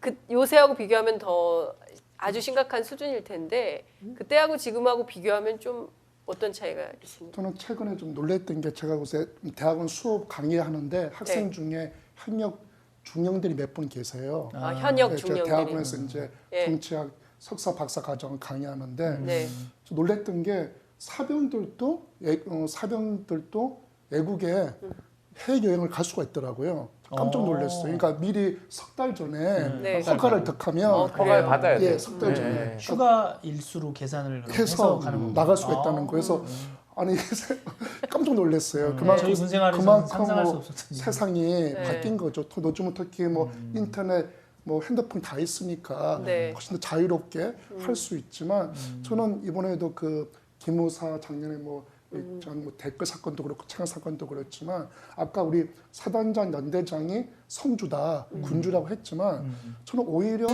그 요새하고 비교하면 더 아주 심각한 수준일 텐데 그때하고 지금하고 비교하면 좀 어떤 차이가 있습니까? 저는 최근에 좀 놀랬던 게 제가 요새 대학원 수업 강의하는데 학생 네. 중에 현역 중령들이 몇 분 계세요. 아, 현역 네, 제가 중령들이. 대학원에서 이제 예. 정치학 석사 박사 과정을 강의하는데 네. 좀 놀랬던 게 사병들도 외국에 해외 여행을 갈 수가 있더라고요. 깜짝 놀랐어요. 그러니까 미리 석 달 전에 네. 허가를 득하면 그래요? 허가를 받아야 돼요. 예, 석 달 전에 네. 휴가 일수로 계산을 해서 해서 가는 겁니다. 나갈 수가 있다는 아. 거예요. 그래서 아니 깜짝 놀랐어요. 저희 군 생활에서 그만큼 상상할 수 뭐 없었던 세상이 네. 바뀐 거죠. 요즘은 특히 뭐 인터넷, 뭐 핸드폰 다 있으니까 네. 훨씬 더 자유롭게 할 수 있지만 저는 이번에도 그 기무사 작년에 뭐 댓글 사건도 그렇고 창현 사건도 그렇지만 아까 우리 사단장 연대장이 성주다 군주라고 했지만 저는 오히려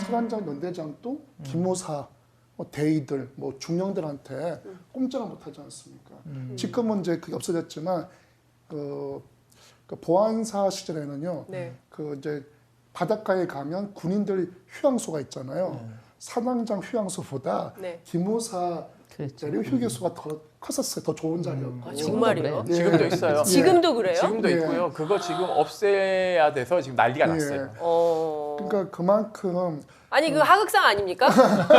사단장 연대장도 기무사 뭐 대위들 뭐 중령들한테 꼼짝을 못하지 않습니까? 지금은 이제 그게 없어졌지만 그 보안사 시절에는요. 네. 그 이제 바닷가에 가면 군인들 휴양소가 있잖아요. 사단장 휴양소보다 네. 기무사 그렇죠. 내려 휴게소가 더 컸었어요. 더 좋은 자리였고. 아, 정말이요? 예. 지금도 있어요. 지금도 그래요? 지금도 예. 있고요. 그거 지금 없애야 돼서 지금 난리가 예. 났어요. 그러니까 그만큼 아니 그 하극상 아닙니까?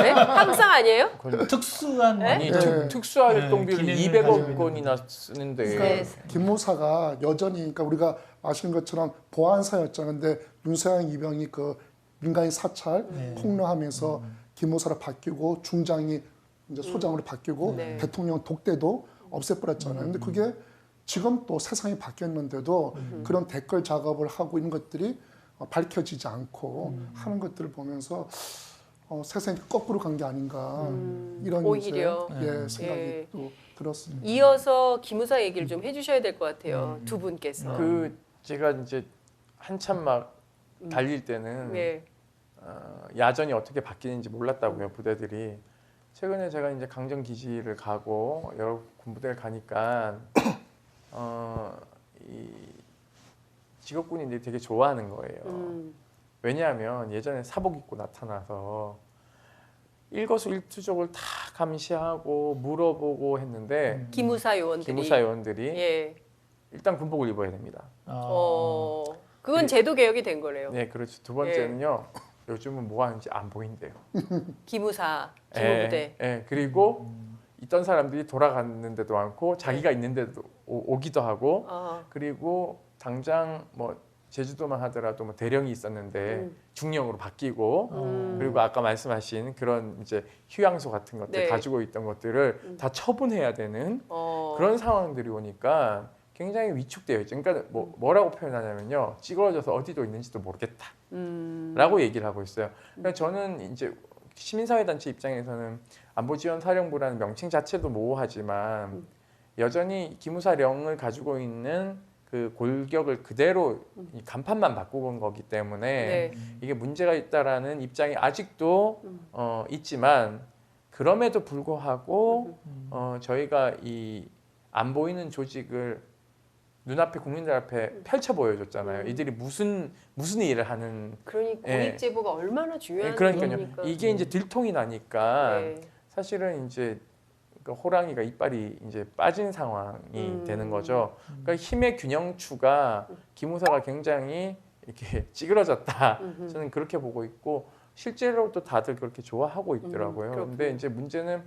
네? 하극상 아니에요? 특수한 아니 네. 특수활동비를 네, 200억 원이나 쓰는데 네. 김무사가 여전히 그러니까 우리가 아시는 것처럼 보안사였잖아요. 근데 윤서양 이병이 그 민간인 사찰 폭로하면서 김무사로 바뀌고 중장이 이제 소장으로 바뀌고 네. 대통령 독대도 없애버렸잖아요. 근데 그게 지금 또 세상이 바뀌었는데도 그런 댓글 작업을 하고 있는 것들이 밝혀지지 않고 하는 것들을 보면서 세상이 거꾸로 간 게 아닌가 이런 오히려. 이제, 생각이 예. 또 들었습니다. 이어서 기무사 얘기를 좀 해주셔야 될 것 같아요. 두 분께서. 그 제가 이제 한참 막 달릴 때는 네. 야전이 어떻게 바뀌는지 몰랐다고요, 부대들이. 최근에 제가 이제 강정 기지를 가고 여러 군부대를 가니까 이 직업군인들이 되게 좋아하는 거예요. 왜냐하면 예전에 사복 입고 나타나서 일거수일투족을 다 감시하고 물어보고 했는데 기무사 요원들이. 기무사 요원들이 예. 일단 군복을 입어야 됩니다. 그건 제도 개혁이 된 거래요. 네, 그렇죠. 두 번째는요. 요즘은 뭐 하는지 안 보인대요. 기무사, 기무부대. 예, 그리고 있던 사람들이 돌아갔는데도 많고 자기가 있는데도 오기도 하고 그리고 당장 뭐 제주도만 하더라도 뭐 대령이 있었는데 중령으로 바뀌고 그리고 아까 말씀하신 그런 이제 휴양소 같은 것들 네. 가지고 있던 것들을 다 처분해야 되는 그런 상황들이 오니까 굉장히 위축되어 있죠. 그러니까 뭐라고 표현하냐면요, 찌그러져서 어디도 있는지도 모르겠다. 라고 얘기를 하고 있어요. 그러니까 저는 이제 시민사회단체 입장에서는 안보지원사령부라는 명칭 자체도 모호하지만 여전히 기무사령을 가지고 있는 그 골격을 그대로 이 간판만 바꾸는 거기 때문에 네. 이게 문제가 있다라는 입장이 아직도 있지만 그럼에도 불구하고 저희가 이 안 보이는 조직을 눈앞에 국민들 앞에 펼쳐 보여줬잖아요. 이들이 무슨 일을 하는. 그러니 예. 공익제보가 얼마나 중요한 그러니까요. 겁니까? 이게 이제 들통이 나니까 네. 사실은 이제 그 호랑이가 이빨이 이제 빠진 상황이 되는 거죠. 그러니까 힘의 균형추가 기무사가 굉장히 이렇게 찌그러졌다. 저는 그렇게 보고 있고 실제로 또 다들 그렇게 좋아하고 있더라고요. 그런데 이제 문제는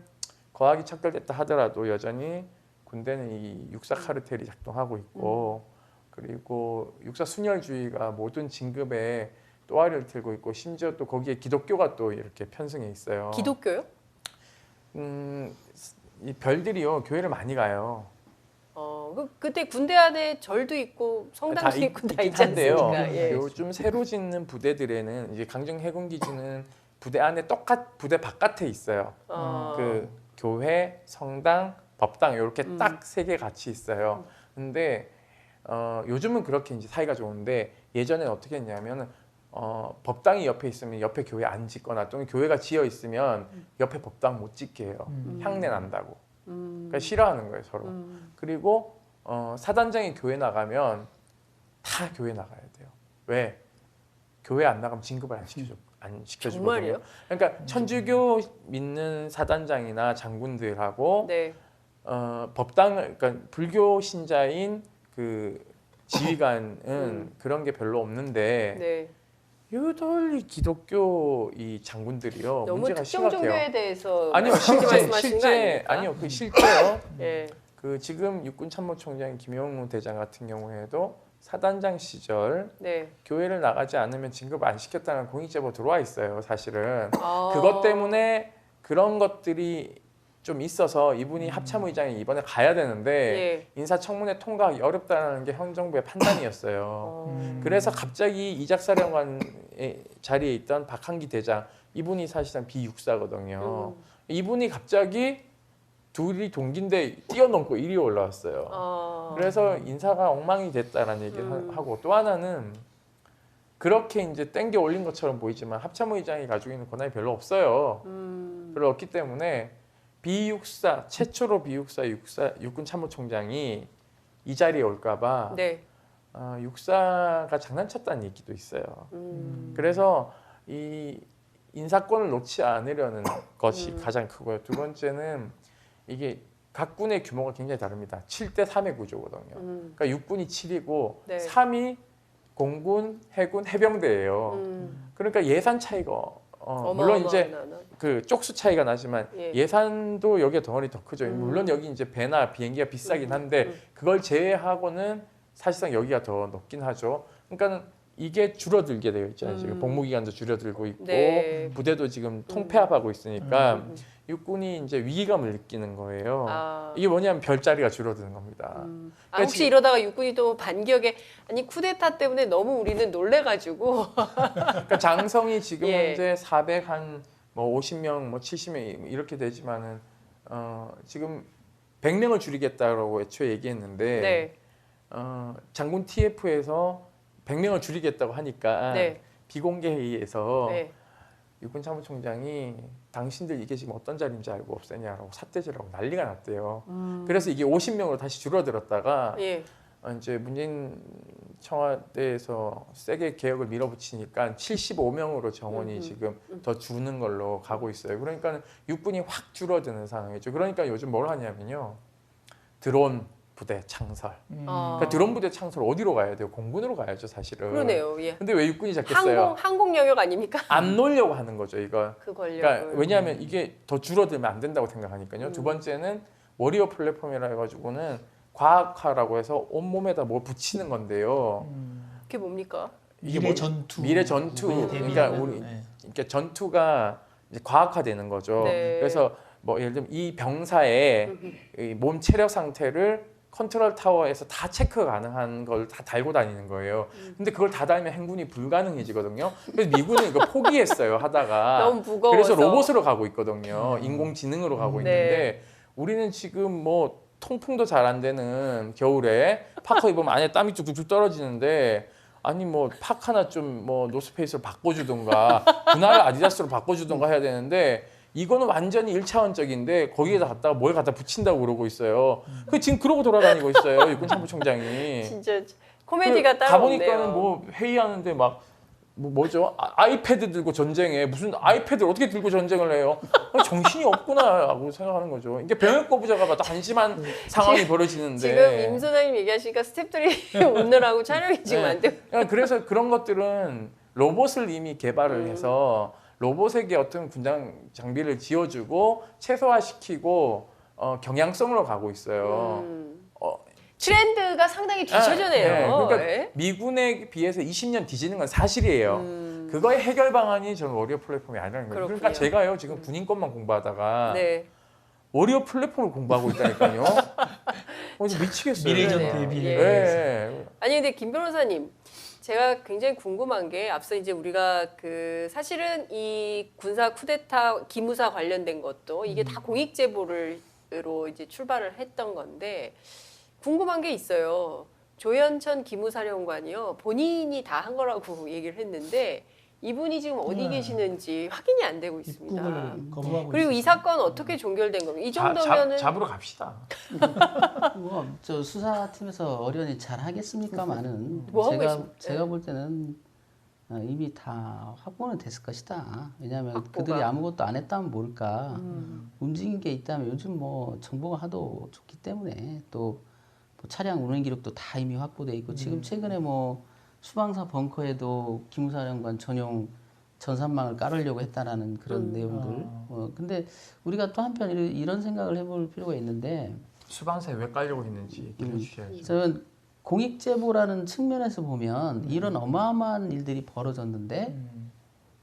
거학이 척결됐다 하더라도 여전히 군대는 이 육사 카르텔이 작동하고 있고 그리고 육사 순혈주의가 모든 진급에 또아리를 틀고 있고 심지어 또 거기에 기독교가 또 이렇게 편승해 있어요. 기독교요? 이 별들이요 교회를 많이 가요. 그때 군대 안에 절도 있고 성당도 있고 다 있지 한데요. 않습니까? 예. 요즘 새로 짓는 부대들에는 이제 강정 해군 기지는 부대 안에 부대 바깥에 있어요. 그 교회, 성당, 법당 이렇게 딱 세 개 같이 있어요. 근데 요즘은 그렇게 이제 사이가 좋은데 예전에는 어떻게 했냐면 법당이 옆에 있으면 옆에 교회 안 짓거나 또는 교회가 지어 있으면 옆에 법당 못 짓게 해요. 향내 난다고. 그러니까 싫어하는 거예요 서로. 그리고 사단장이 교회 나가면 다 교회 나가야 돼요. 왜? 교회 안 나가면 진급을 안 시켜주거든요. 정말이요? 그러니까 천주교 믿는 사단장이나 장군들하고 네. 그러니까 불교 신자인 그 지휘관은 그런 게 별로 없는데 네. 유달리 기독교 이 장군들이요 너무 문제가 특정 종교에 심각해요. 대해서 아니요 그렇게 말씀하시는 거 실제 아닙니까? 아니요 그 실제요. 예. 그 지금 육군참모총장 김영우 대장 같은 경우에도 사단장 시절 네. 교회를 나가지 않으면 진급 안 시켰다는 공익제보 들어와 있어요. 사실은 아. 그것 때문에 그런 것들이 좀 있어서 이분이 합참의장에 이번에 가야 되는데 예. 인사청문회 통과하기 어렵다는 게 현 정부의 판단이었어요. 그래서 갑자기 이작사령관의 자리에 있던 박한기 대장 이분이 사실상 비육사거든요. 이분이 갑자기 둘이 동기인데 뛰어넘고 1위 올라왔어요. 그래서 인사가 엉망이 됐다라는 얘기를 하고 또 하나는 그렇게 이제 땡겨 올린 것처럼 보이지만 합참의장이 가지고 있는 권한이 별로 없어요. 별로 없기 때문에 비육사 최초로 비육사 육군 참모총장이 이 자리에 올까봐 네. 육사가 장난쳤다는 얘기도 있어요. 그래서 이 인사권을 놓지 않으려는 것이 가장 크고요. 두 번째는 이게 각 군의 규모가 굉장히 다릅니다. 7대 3의 구조거든요. 그러니까 육군이 7이고 네. 3이 공군, 해군, 해병대예요. 그러니까 예산 차이가 물론 이제 그 쪽수 차이가 나지만 예. 예산도 여기가 덩어리 더 크죠. 물론 여기 이제 배나 비행기가 비싸긴 한데 그걸 제외하고는 사실상 여기가 더 높긴 하죠. 그러니까 이게 줄어들게 되어 있잖아요. 지금 복무 기간도 줄어들고 있고 네. 부대도 지금 통폐합하고 있으니까 육군이 이제 위기감을 느끼는 거예요. 아. 이게 뭐냐면 별자리가 줄어드는 겁니다. 아, 그러니까 혹시 이러다가 육군이 또 반격에 아니 쿠데타 때문에 너무 우리는 놀래가지고 그러니까 장성이 지금 예. 현재 400한 뭐 50명, 뭐 70명 이렇게 되지만은 지금 100명을 줄이겠다라고 애초에 얘기했는데 네, 장군 TF에서 100명을 줄이겠다고 하니까 네, 비공개 회의에서 네. 육군 참모총장이 당신들 이게 지금 어떤 자리인지 알고 없애냐라고 삿대질하고 난리가 났대요. 그래서 이게 50명으로 다시 줄어들었다가 예. 이제 문재인 청와대에서 세게 개혁을 밀어붙이니까 75명으로 정원이 지금 더 주는 걸로 가고 있어요. 그러니까 육군이 확 줄어드는 상황이죠. 그러니까 요즘 뭘 하냐면요. 드론 부대 창설. 그러니까 드론 부대 창설 어디로 가야 돼요? 공군으로 가야죠, 사실은. 그러네요. 예. 근데 왜 육군이 잡겠어요? 항공 영역 아닙니까? 안 놓으려고 하는 거죠, 이거. 그 권력을. 그러니까 왜냐하면 이게 더 줄어들면 안 된다고 생각하니까요. 두 번째는 워리어 플랫폼이라 해가지고는 과학화라고 해서 온몸에다 뭘 붙이는 건데요. 그게 뭡니까? 이게 미래 뭐- 전투. 미래 전투. 네, 그러니까 대비하는, 우리 네. 그러니까 전투가 이제 과학화되는 거죠. 네. 그래서 뭐 예를 들면 이 병사의 이몸 체력 상태를 컨트롤 타워에서 다 체크 가능한 걸 다 달고 다니는 거예요. 근데 그걸 다 달면 행군이 불가능해지거든요. 그래서 미군은 이거 포기했어요, 하다가. 너무 무거워서. 그래서 로봇으로 가고 있거든요. 인공지능으로 가고 네. 있는데 우리는 지금 뭐 통풍도 잘 안 되는 겨울에 파커 입으면 안에 땀이 쭉쭉쭉 떨어지는데 아니 뭐 팍 하나 좀 뭐 노스페이스로 바꿔주던가 분할 아디다스로 바꿔주던가 해야 되는데 이거는 완전히 1차원적인데 거기에다 갖다가 뭘 갖다 붙인다고 그러고 있어요. 그 지금 그러고 돌아다니고 있어요. 육군 참모총장이. 진짜 코미디가 따로 가보니까는 없네요. 뭐 회의하는데 막 뭐죠? 아이패드 들고 전쟁에 무슨 아이패드를 어떻게 들고 전쟁을 해요? 아니, 정신이 없구나라고 생각하는 거죠. 이게 병역 거부자가 봐도 한심한 상황이 벌어지는데. 지금 임 소장님 얘기하시니까 스태프들이 웃느라고 촬영이 지금 네. 안 되고. 그래서 그런 것들은 로봇을 이미 개발을 해서 로봇에게 어떤 군장 장비를 지어주고 최소화시키고 경향성으로 가고 있어요. 트렌드가 상당히 뒤쳐져네요. 네, 그러니까 예. 미군에 비해서 20년 뒤지는 건 사실이에요. 그거의 해결 방안이 저는 워리어 플랫폼이 아니라는 거예요. 그러니까 그렇군요. 제가요 지금 군인 것만 공부하다가 네. 워리어 플랫폼을 공부하고 있다니까요. 이제 미치겠어요. 미래 그러네요. 전투에 비해. 예. 네. 아니 근데 김 변호사님, 제가 굉장히 궁금한 게 앞서 이제 우리가 그 사실은 이 군사 쿠데타 기무사 관련된 것도 이게 다 공익 제보로 이제 출발을 했던 건데 궁금한 게 있어요. 조현천 기무사령관이요 본인이 다 한 거라고 얘기를 했는데 이분이 지금 어디 네. 계시는지 확인이 안 되고 있습니다. 입국을 거부하고 그리고 이 있어요. 사건 어떻게 종결된 겁니까? 이 정도면은 잡으러 갑시다. 저 수사팀에서 어련히 잘 하겠습니까만은 뭐 하고 있습니까? 제가 볼 때는 이미 다 확보는 됐을 것이다. 왜냐하면 확보가? 그들이 아무것도 안 했다면 모를까. 움직인 게 있다면 요즘 뭐 정보가 하도 좋기 때문에 또 뭐 차량 운행 기록도 다 이미 확보돼 있고 지금 최근에 뭐 수방사 벙커에도 기무사령관 전용 전산망을 깔으려고 했다라는 그런 내용들. 근데 우리가 또 한편 이런 생각을 해볼 필요가 있는데 수방사에 왜 깔려고 했는지 얘기해 주셔야죠. 저는 공익 제보라는 측면에서 보면 이런 어마어마한 일들이 벌어졌는데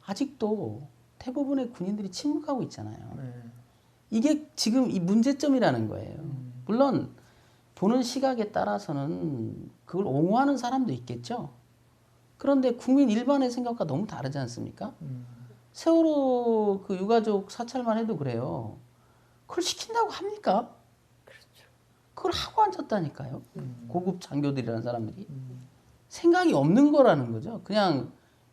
아직도 대부분의 군인들이 침묵하고 있잖아요. 네. 이게 지금 이 문제점이라는 거예요. 물론 보는 시각에 따라서는 그걸 옹호하는 사람도 있겠죠. 그런데 국민 일반의 생각과 너무 다르지 않습니까? 세월호 그 유가족 사찰만 해도 그래요. 그걸 시킨다고 합니까? 그걸 하고 앉았다니까요. 고급 장교들이라는 사람들이. 생각이 없는 거라는 거죠. 그냥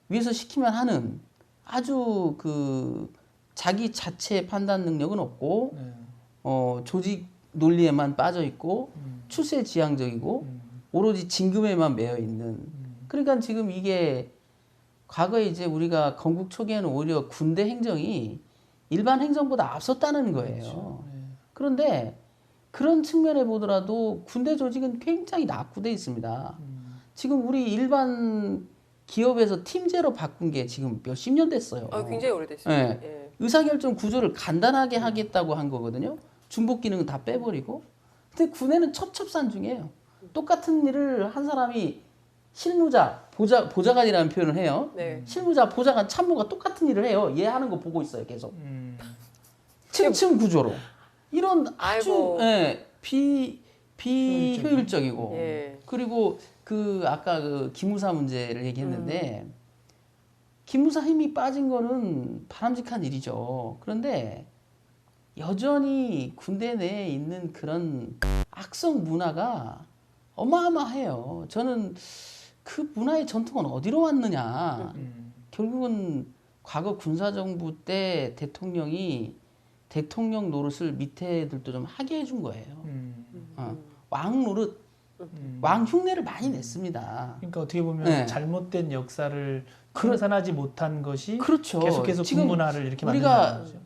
위에서 시키면 하는 아주 그 자기 자체 판단 능력은 없고 조직 논리에만 빠져 있고 추세지향적이고 오로지 진금에만 매여 있는. 그러니까 지금 이게 과거에 이제 우리가 건국 초기에는 오히려 군대 행정이 일반 행정보다 앞섰다는 거예요. 그런데 그런 측면에 보더라도 군대 조직은 굉장히 낙후돼 있습니다. 지금 우리 일반 기업에서 팀제로 바꾼 게 지금 몇십 년 됐어요. 굉장히 오래됐어요. 네. 예. 의사결정 구조를 간단하게 하겠다고 한 거거든요. 중복 기능은 다 빼버리고. 근데 군에는 첩첩산중이에요. 똑같은 일을 한 사람이 실무자, 보좌관이라는 표현을 해요. 네. 실무자, 보좌관, 참모가 똑같은 일을 해요. 얘 하는 거 보고 있어요, 계속. 층층 구조로 이런 아주 아이고. 비효율적이고 예. 그리고 그 아까 그 기무사 문제를 얘기했는데 기무사 힘이 빠진 거는 바람직한 일이죠. 그런데 여전히 군대 내에 있는 그런 악성 문화가 어마어마해요. 저는 그 문화의 전통은 어디로 왔느냐. 결국은 과거 군사정부 때 대통령이 대통령 노릇을 밑에 애들도 좀 하게 해준 거예요. 왕 노릇, 왕 흉내를 많이 냈습니다. 그러니까 어떻게 보면 네. 잘못된 역사를 청산하지 못한 것이 그렇죠. 계속해서 지금 군문화를 이렇게 우리가 만든다는 거죠.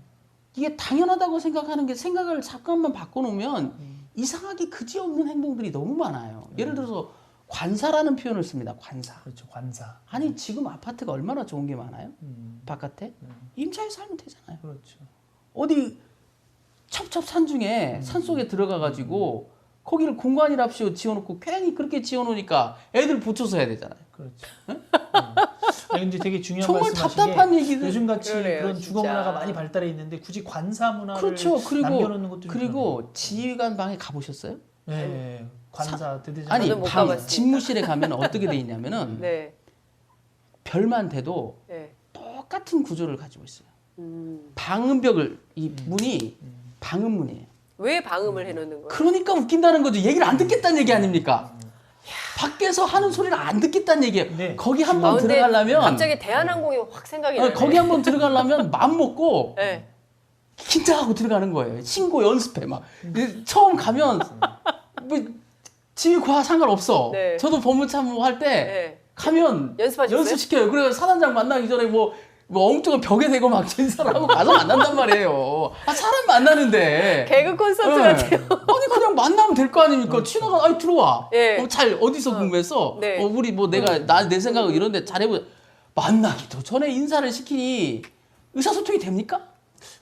이게 당연하다고 생각하는 게 생각을 잠깐만 바꿔놓으면 이상하게 그지없는 행동들이 너무 많아요. 예를 들어서 관사라는 표현을 씁니다. 관사. 그렇죠. 관사. 아니 지금 아파트가 얼마나 좋은 게 많아요? 바깥에? 임차에 살면 되잖아요. 그렇죠. 어디 첩첩산 중에 산속에 들어가가지고 거기를 공간이랍시고 지어놓고 괜히 그렇게 지어놓으니까 애들 붙여서 해야 되잖아요. 그렇죠. 아니, 근데 되게 중요한 정말 말씀하신 답답한 게 얘기들. 요즘 같이 그러네요, 그런 진짜. 주거 문화가 많이 발달해 있는데 굳이 관사 문화를 그렇죠. 남겨놓는 것도 좀 그리고 지휘관 방에 가보셨어요? 그러네요. 네, 관사 대대장 아니 저는 못 방 가봤습니다. 집무실에 가면 어떻게 돼 있냐면은 네. 별만 돼도 네. 똑같은 구조를 가지고 있어요. 음. 방음벽을 이 문이 방음문이에요. 왜 방음을 해놓는 거예요? 그러니까 웃긴다는 거죠. 얘기를 안 듣겠다는 얘기 아닙니까? 밖에서 하는 소리를 안 듣겠다는 얘기예요. 네. 거기 아, 한번 근데 들어가려면 갑자기 대한항공이 확 생각이 나네. 거기 한번 들어가려면 마음 먹고 네. 긴장하고 들어가는 거예요. 신고 연습해 막. 처음 가면 뭐 지휘과 상관없어. 네. 저도 법무참모 할 때 네. 가면 연습하셨어요? 연습시켜요. 그래서 사단장 만나기 전에 뭐 엉뚱한 벽에 대고 막 진사하고 가서 만난단 말이에요. 아 사람 만나는데. 개그 콘서트 네. 같아요. 아니 그냥 만나면 될 거 아닙니까? 지나가 아니 들어와. 예. 잘 어디서 공부했어? 네. 우리 뭐 내가 내 생각은 이런데 잘해보자. 만나기도 전에 인사를 시키니 의사소통이 됩니까?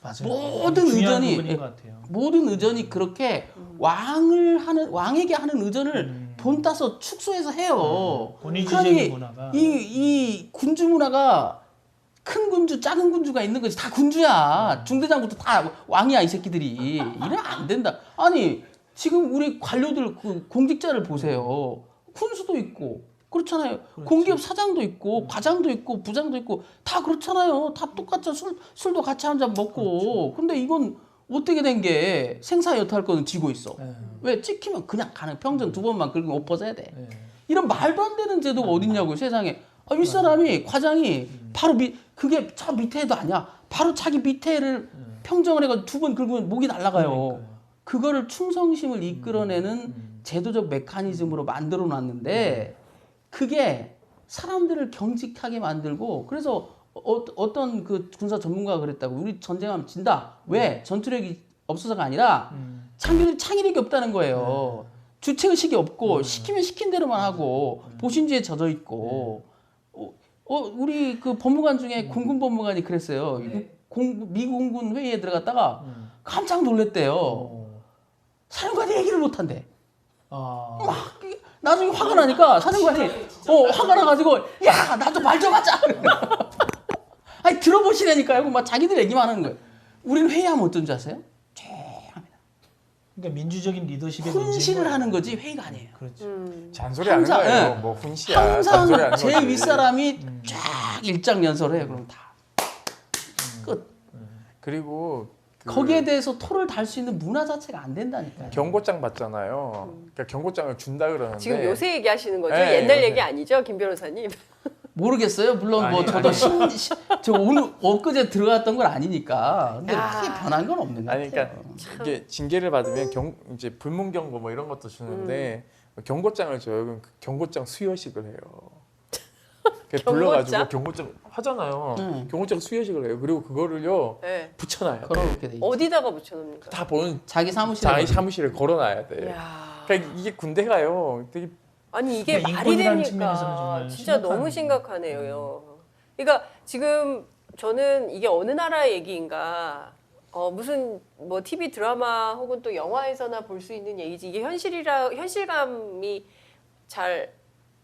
맞아요. 모든 중요한 의전이 부분인 것 같아요. 모든 의전이 그렇게 왕에게 하는 의전을 돈 따서 축소해서 해요. 권위주의적인 문화가. 이 군주 문화가 큰 군주, 작은 군주가 있는 거지. 다 군주야. 중대장부터 다 왕이야, 이 새끼들이. 이러면 안 된다. 아니, 지금 우리 관료들, 그 공직자를 보세요. 군수도 있고, 그렇잖아요. 그렇죠. 공기업 사장도 있고, 과장도 있고, 부장도 있고, 다 그렇잖아요. 다 똑같죠. 술도 같이 한 잔 먹고. 그렇죠. 근데 이건 어떻게 된 게 생사 여탈 거는 지고 있어. 네. 왜? 찍히면 그냥 가는 평전 2번만 긁으면 옷 벗어야 돼. 네. 이런 말도 안 되는 제도가 어딨냐고요, 세상에. 아, 윗사람이, 과장이 바로 그게 저 밑에도 아니야. 바로 자기 밑에를 평정을 해가지고 2번 긁으면 목이 날아가요. 그러니까요. 그거를 충성심을 이끌어내는 제도적 메커니즘으로 만들어 놨는데 그게 사람들을 경직하게 만들고 그래서 어떤 그 군사 전문가가 그랬다고 우리 전쟁하면 진다. 왜? 전투력이 없어서가 아니라 창의력이 없다는 거예요. 주체의식이 없고 시키면 시킨 대로만 하고 보신주의에 젖어 있고 우리 그 법무관 중에 군군 법무관이 그랬어요. 미국 공군 회의에 들어갔다가 깜짝 놀랬대요. 사령관이 얘기를 못 한대. 아, 막 나중에 화가 나니까 사령관이 화가 나가지고 야 나도 말 좀 하자. 아니 들어보시라니까요. 막 자기들 얘기만 하는 거예요. 우리는 회의하면 어떤 줄 아세요? 조용합니다. 그러니까 민주적인 리더십의 훈시를 하는 거지 회의가 아니에요. 그렇죠. 잔소리하는 항상, 거예요. 예. 뭐 훈시야. 항상 잔소리하는 제 거지. 윗사람이 쫙 일장 연설을 해요. 그럼 다 끝. 그리고 그 거기에 대해서 토를 달 수 있는 문화 자체가 안 된다니까요. 경고장 받잖아요. 그러니까 경고장을 준다 그러는데 지금 요새 얘기하시는 거죠? 네, 옛날 요새. 얘기 아니죠, 김 변호사님? 모르겠어요. 물론 뭐 아니, 저도 아니. 저 오늘 엊그제 들어갔던 건 아니니까. 근데 야. 크게 변한 건 없는 것 아니 같아요. 그러니까 이게 징계를 받으면 이제 불문 경고 뭐 이런 것도 주는데 경고장을 줘요. 그럼 그 경고장 수여식을 해요. 경고장? 불러가지고 경고장 하잖아요. 경고장 수여식을 해요. 그리고 그거를요 네. 붙여놔요. 걸어놓게 돼 있죠. 어디다가 붙여놓습니까? 다 보는 자기 사무실에 자기 걸어. 사무실에 걸어놔야 돼. 이야. 그러니까 이게 군대가요. 되게 아니 이게 그러니까 말이 인권이라는 측면에서는 됩니까? 정말 진짜 심각한 너무 심각하네요. 그러니까 지금 저는 이게 어느 나라 얘기인가 무슨 뭐 TV 드라마 혹은 또 영화에서나 볼 수 있는 얘기지 이게 현실감이 잘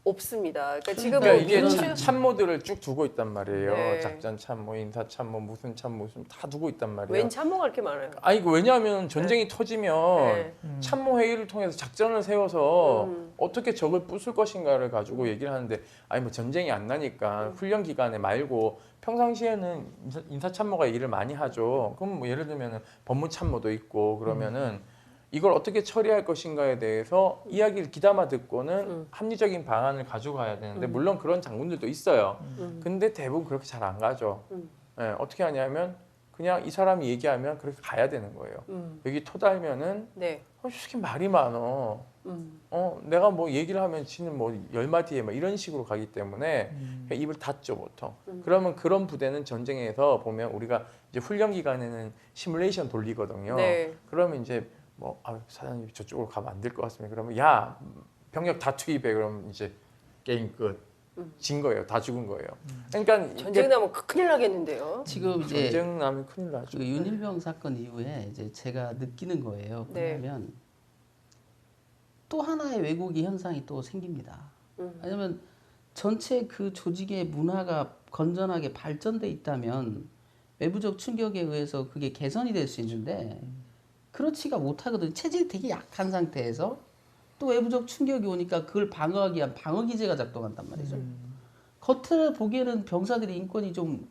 없습니다. 그러니까 지금 그러니까 뭐 이게 민주- 참모들을 쭉 두고 있단 말이에요. 네. 작전 참모, 인사 참모, 무슨 참모, 무슨 다 두고 있단 말이에요. 웬 참모가 이렇게 많아요? 아니 그 왜냐하면 전쟁이 터지면 네. 참모 회의를 통해서 작전을 세워서 어떻게 적을 부술 것인가를 가지고 얘기를 하는데 아니 뭐 전쟁이 안 나니까 훈련 기간에 말고 평상시에는 인사 참모가 일을 많이 하죠. 그럼 뭐 예를 들면 법무 참모도 있고 그러면은 이걸 어떻게 처리할 것인가에 대해서 이야기를 귀담아 듣고는 합리적인 방안을 가져가야 되는데 물론 그런 장군들도 있어요. 근데 대부분 그렇게 잘 안 가죠. 예, 어떻게 하냐면 그냥 이 사람이 얘기하면 그렇게 가야 되는 거예요. 여기 토달면은 네. 솔직히 말이 많어. 내가 뭐 얘기를 하면 지는 뭐 10마디에 막 이런 식으로 가기 때문에 그냥 입을 닫죠 보통. 그러면 그런 부대는 전쟁에서 보면 우리가 이제 훈련 기간에는 시뮬레이션 돌리거든요. 네. 그러면 이제 뭐 사장님 저쪽으로 가면 안 될 것 같습니다. 그러면 야 병력 다 투입해. 그럼 이제 게임 끝. 진 거예요. 다 죽은 거예요. 그러니까 전쟁 나면 큰일 나겠는데요. 지금 이제 전쟁 나면 큰일 나죠. 그 윤일병 사건 이후에 이제 제가 느끼는 거예요. 네. 뭐냐면 또 하나의 왜곡의 현상이 또 생깁니다. 왜냐면 전체 그 조직의 문화가 건전하게 발전돼 있다면 외부적 충격에 의해서 그게 개선이 될 수 있는데 그렇지가 못하거든요. 체질이 되게 약한 상태에서 또 외부적 충격이 오니까 그걸 방어하기 위한 방어 기제가 작동한단 말이죠. 겉으로 보기에는 병사들의 인권이 좀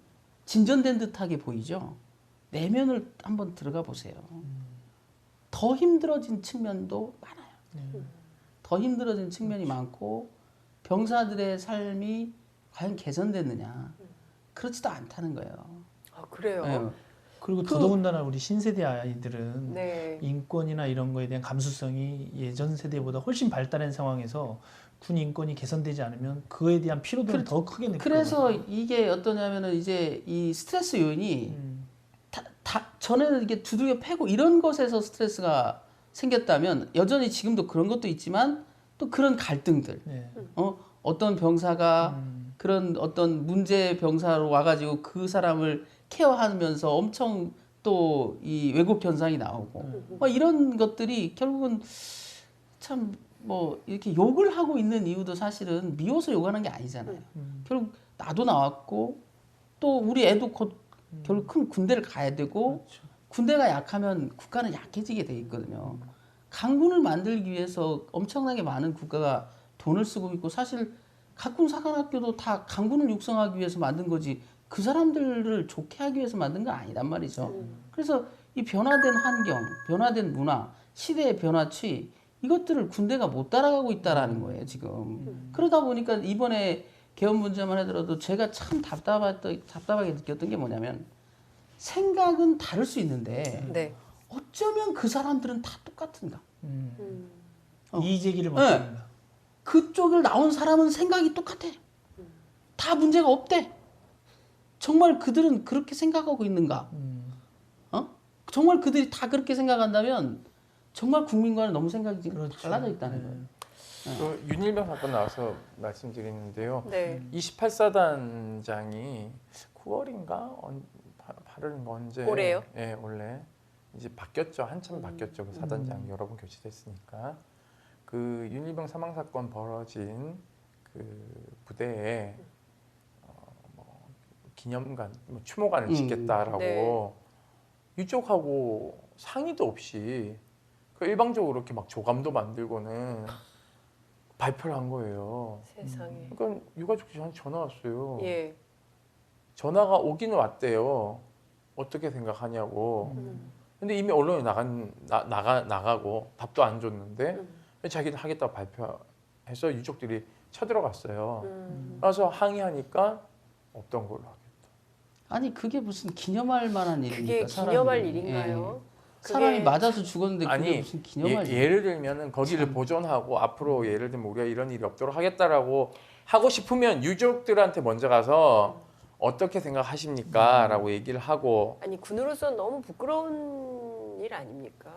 진전된 듯하게 보이죠. 내면을 한번 들어가 보세요. 더 힘들어진 측면도 많아요. 더 힘들어진 측면이 많고 병사들의 삶이 과연 개선됐느냐? 그렇지도 않다는 거예요. 아, 그래요. 예. 그리고 더더군다나 우리 신세대 아이들은 네. 인권이나 이런 거에 대한 감수성이 예전 세대보다 훨씬 발달한 상황에서 군 인권이 개선되지 않으면 그에 대한 피로도는 더 크게 느끼거든요. 그래서 이게 어떠냐면은 이제 이 스트레스 요인이 전에는 이게 두들겨 패고 이런 것에서 스트레스가 생겼다면 여전히 지금도 그런 것도 있지만 또 그런 갈등들, 네. 어떤 병사가 그런 어떤 문제 병사로 와가지고 그 사람을 케어하면서 엄청 또 이 왜곡 현상이 나오고 막 이런 것들이 결국은 참 뭐 이렇게 욕을 하고 있는 이유도 사실은 미워서 욕하는 게 아니잖아요. 결국 나도 나왔고 또 우리 애도 곧 결국 큰 군대를 가야 되고 군대가 약하면 국가는 약해지게 돼 있거든요. 강군을 만들기 위해서 엄청나게 많은 국가가 돈을 쓰고 있고 사실 각군 사관학교도 다 강군을 육성하기 위해서 만든 거지 그 사람들을 좋게 하기 위해서 만든 건 아니란 말이죠. 그래서 이 변화된 환경, 변화된 문화, 시대의 변화치 이것들을 군대가 못 따라가고 있다라는 거예요 지금. 그러다 보니까 이번에 개헌 문제만 하더라도 제가 참 답답하게 느꼈던 게 뭐냐면 생각은 다를 수 있는데 네. 어쩌면 그 사람들은 다 똑같은가? 이의 제기를 못 네. 합니다. 그쪽을 나온 사람은 생각이 똑같아. 다 문제가 없대. 정말 그들은 그렇게 생각하고 있는가? 정말 그들이 다 그렇게 생각한다면 정말 국민과는 너무 생각이 지금 그렇죠. 달라져 있다는 거예요. 그 윤일병 사건 나와서 말씀드리는데요. 네. 28사단장이 9월인가 8월인가 언제? 올해요? 예, 원래 이제 바뀌었죠. 한참 바뀌었죠. 그 사단장 여러 번 교체됐으니까. 그 윤일병 사망 사건 벌어진 그 부대에 뭐 기념관, 뭐 추모관을 짓겠다라고 네. 유족하고 상의도 없이 그 일방적으로 이렇게 막 조감도 만들고는 발표를 한 거예요. 세상에. 그러니까 유가족이 저한테 전화 왔어요. 예. 전화가 오기는 왔대요. 어떻게 생각하냐고. 근데 이미 언론에 나가고 답도 안 줬는데 자기는 하겠다고 발표해서 유족들이 쳐들어갔어요. 그래서 항의하니까 없던 걸로 하겠다. 아니 그게 무슨 기념할 만한 일입니까? 그게 사람이. 기념할 일인가요? 예. 사람이 그게- 맞아서 죽었는데 그게 아니 무슨 기념할 일? 예를 들면은 거기를 보존하고 앞으로 예를 들면 우리가 이런 일이 없도록 하겠다라고 하고 싶으면 유족들한테 먼저 가서 어떻게 생각하십니까?라고 얘기를 하고 아니 군으로서 너무 부끄러운 일 아닙니까?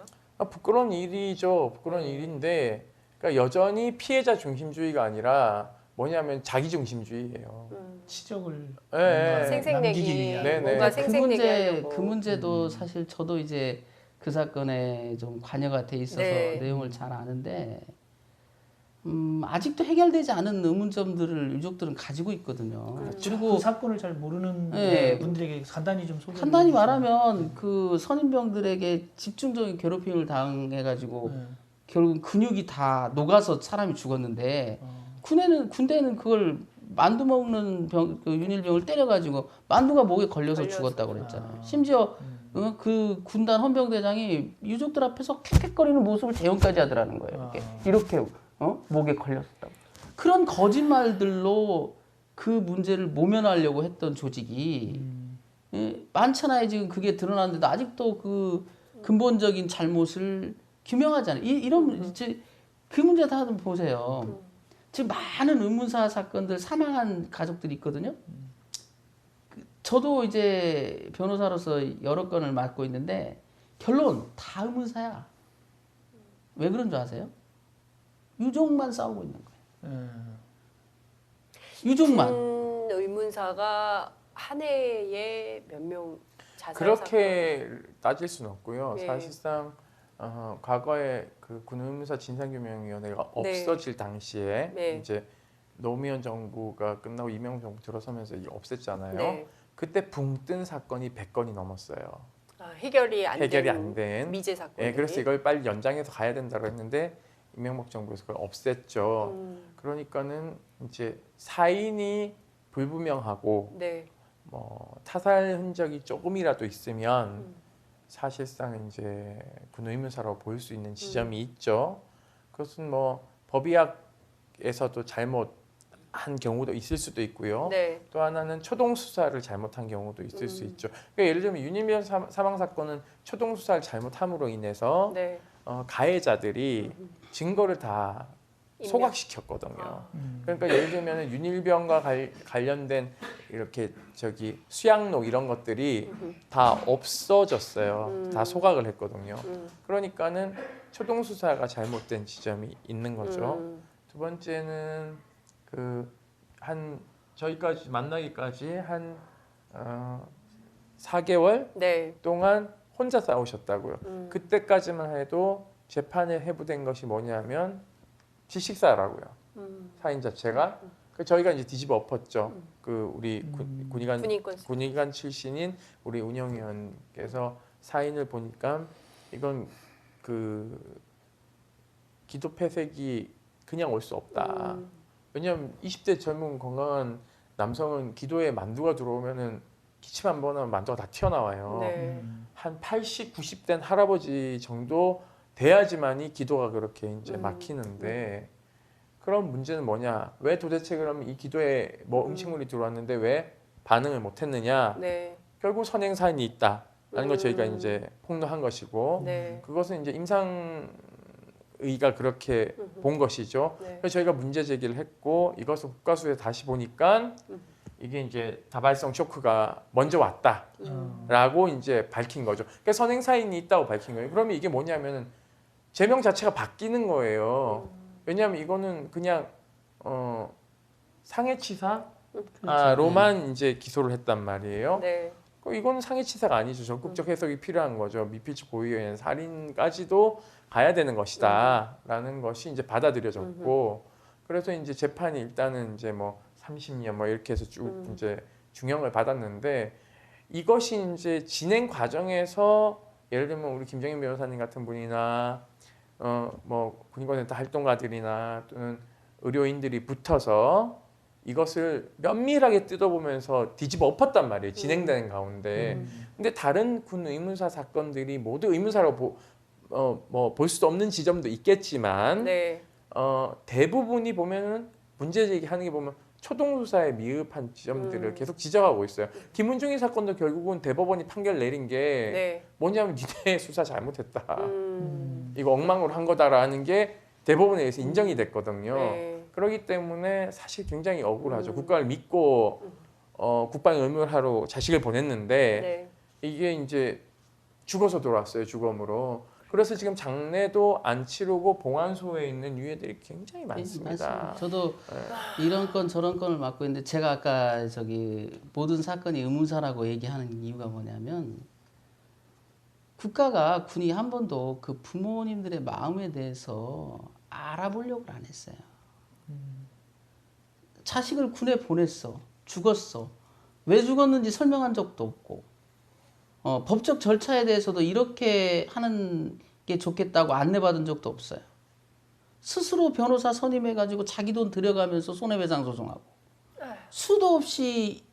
부끄러운 일이죠. 부끄러운 일인데 그러니까 여전히 피해자 중심주의가 아니라 뭐냐면 자기 중심주의예요. 치적을 예, 예. 남기기 생색내기 위한. 네네. 뭔가 그 생색내기 하려고. 그 문제도 사실 저도 이제 그 사건에 좀 관여가 돼 있어서 네. 내용을 잘 아는데 아직도 해결되지 않은 의문점들을 유족들은 가지고 있거든요. 그리고 그 사건을 잘 모르는 네. 분들에게 간단히 좀 소개. 간단히 말하면 그 선임병들에게 집중적인 괴롭힘을 당해가지고 결국 근육이 다 녹아서 사람이 죽었는데 군대는 그걸 만두 먹는 그 윤일병을 때려가지고 만두가 목에 걸려서 죽었다고 그랬잖아요. 심지어 그 군단 헌병대장이 유족들 앞에서 킥킥거리는 모습을 재현까지 하더라는 거예요. 이렇게 목에 걸렸었다고. 그런 거짓말들로 그 문제를 모면하려고 했던 조직이 많잖아요. 지금 그게 드러났는데도 아직도 그 근본적인 잘못을 규명하지 않아요. 이런 그 문제 다 한번 보세요. 지금 많은 의문사 사건들 사망한 가족들이 있거든요. 저도 이제 변호사로서 여러 건을 맡고 있는데 결론 다 의문사야. 왜 그런 줄 아세요? 유족만 싸우고 있는 거예요. 유족만. 의문사가 한 해에 몇 명 자살 그렇게 따질 수는 없고요. 네. 사실상 과거에 그 군의문사 진상규명위원회가 네. 없어질 당시에 네. 이제 노무현 정부가 끝나고 이명박 정부 들어서면서 이게 없앴잖아요. 네. 그때 붕 뜬 사건이 100건이 넘었어요. 해결이 안 안 된 된. 미제 사건. 예, 그래서 이걸 빨리 연장해서 가야 된다고 했는데 이명박 정부에서 그걸 없앴죠. 그러니까는 이제 사인이 불분명하고 네. 뭐 타살 흔적이 조금이라도 있으면 사실상 이제 군의문사라고 보일 수 있는 지점이 있죠. 그것은 뭐 법의학에서도 잘못한 경우도 있을 수도 있고요. 네. 또 하나는 초동 수사를 잘못한 경우도 있을 수 있죠. 그러니까 예를 들면 윤일병 사망 사건은 초동 수사를 잘못함으로 인해서 네. 가해자들이 증거를 다 인멸. 소각시켰거든요. 아. 그러니까 예를 들면 윤일병과 관련된 이렇게 수양록 이런 것들이 다 없어졌어요. 다 소각을 했거든요. 그러니까는 초동 수사가 잘못된 지점이 있는 거죠. 두 번째는 저희까지 만나기까지 한 4개월 네. 동안 혼자 싸우셨다고요. 그때까지만 해도 재판에 해부된 것이 뭐냐면 질식사라고요. 사인 자체가. 저희가 이제 뒤집어 엎었죠. 우리 군의관 출신인 우리 운영위원께서 사인을 보니까 이건 기도 폐색이 그냥 올 수 없다. 왜냐하면 20대 젊은 건강한 남성은 기도에 만두가 들어오면은 기침 한 번 하면 만두가 다 튀어나와요. 네. 한 80, 90된 할아버지 정도 돼야지만이 기도가 그렇게 이제 막히는데 그런 문제는 뭐냐? 왜 도대체 그럼 이 기도에 뭐 음식물이 들어왔는데 왜 반응을 못했느냐? 네. 결국 선행 사인이 있다라는 걸 저희가 이제 폭로한 것이고 네. 그것은 이제 임상의가 그렇게 본 것이죠. 네. 그래서 저희가 문제 제기를 했고 이것을 국가수에 다시 보니까 이게 이제 다발성 쇼크가 먼저 왔다라고 이제 밝힌 거죠. 그러니까 선행 사인이 있다고 밝힌 거예요. 그러면 이게 뭐냐면은 제명 자체가 바뀌는 거예요. 왜냐하면 이거는 그냥 상해치사로만 이제 기소를 했단 말이에요. 네. 이거는 상해치사가 아니죠. 적극적 해석이 필요한 거죠. 미필적 고의에 의한 살인까지도 가야 되는 것이다라는 것이 이제 받아들여졌고, 그래서 이제 재판이 일단은 이제 뭐 30년 뭐 이렇게 해서 쭉 이제 중형을 받았는데, 이것이 이제 진행 과정에서 예를 들면 우리 김정인 변호사님 같은 분이나 뭐 군인권센터 활동가들이나 또는 의료인들이 붙어서 이것을 면밀하게 뜯어보면서 뒤집어 엎었단 말이에요. 진행되는 가운데. 근데 다른 군 의문사 사건들이 모두 의문사라고 뭐 볼 수도 없는 지점도 있겠지만 네. 대부분이 보면은 문제 제기하는 게 보면 초동수사에 미흡한 지점들을 계속 지적하고 있어요. 김은중이 사건도 결국은 대법원이 판결 내린 게 네. 뭐냐면 니네 수사 잘못했다. 이거 엉망으로 한 거다라는 게 대법원에 의해서 인정이 됐거든요. 네. 그렇기 때문에 사실 굉장히 억울하죠. 국가를 믿고 국방 의무를 하러 자식을 보냈는데 네. 이게 이제 죽어서 돌아왔어요. 주검으로. 그래서 지금 장례도 안 치르고 봉안소에 있는 유해들이 굉장히 많습니다. 맞습니다. 저도 이런 건 저런 건을 맡고 있는데 제가 아까 모든 사건이 의문사라고 얘기하는 이유가 뭐냐면 국가가 군이 한 번도 그 부모님들의 마음에 대해서 알아보려고 안 했어요. 자식을 군에 보냈어. 죽었어. 왜 죽었는지 설명한 적도 없고 법적 절차에 대해서도 이렇게 하는 게 좋겠다고 안내받은 적도 없어요. 스스로 변호사 선임해가지고 자기 돈 들여가면서 손해배상 소송하고 수도 없이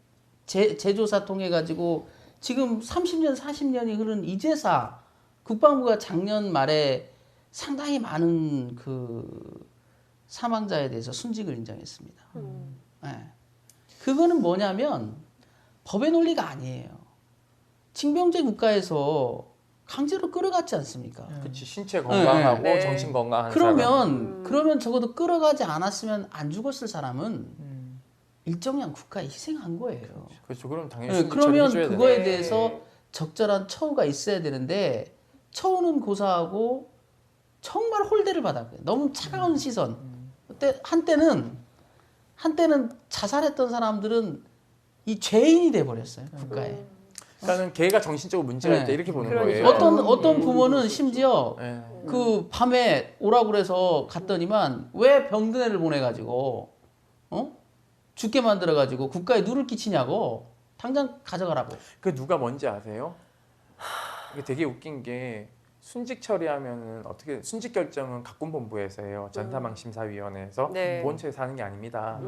재조사 통해가지고 지금 30년, 40년이 흐른 이제사 국방부가 작년 말에 상당히 많은 그 사망자에 대해서 순직을 인정했습니다. 네. 그거는 뭐냐면 법의 논리가 아니에요. 징병제 국가에서 강제로 끌어갔지 않습니까? 그치, 신체 건강하고 네. 정신 건강한 사람. 그러면 적어도 끌어가지 않았으면 안 죽었을 사람은 일정량 국가에 희생한 거예요. 그렇죠. 그럼 당연히 네, 순직처리 그러면 해줘야 그거에 되는데. 대해서 적절한 처우가 있어야 되는데 처우는 고사하고 정말 홀대를 받았고요. 너무 차가운 시선. 그때 한때는 자살했던 사람들은 이 죄인이 돼 버렸어요 국가에. 그러니까는 걔가 정신적으로 문제가 있다 네. 이렇게 보는 그러니까. 거예요. 어떤 부모는 심지어 네. 그 밤에 오라고 그래서 갔더니만 왜 병든 애를 보내가지고 죽게 만들어가지고 국가에 누를 끼치냐고 당장 가져가라고. 그 누가 뭔지 아세요? 이게 되게 웃긴 게 순직 처리하면은 어떻게 순직 결정은 각군본부에서 해요. 전사망 심사위원회에서 네. 보훈처에서 하는 게 아닙니다.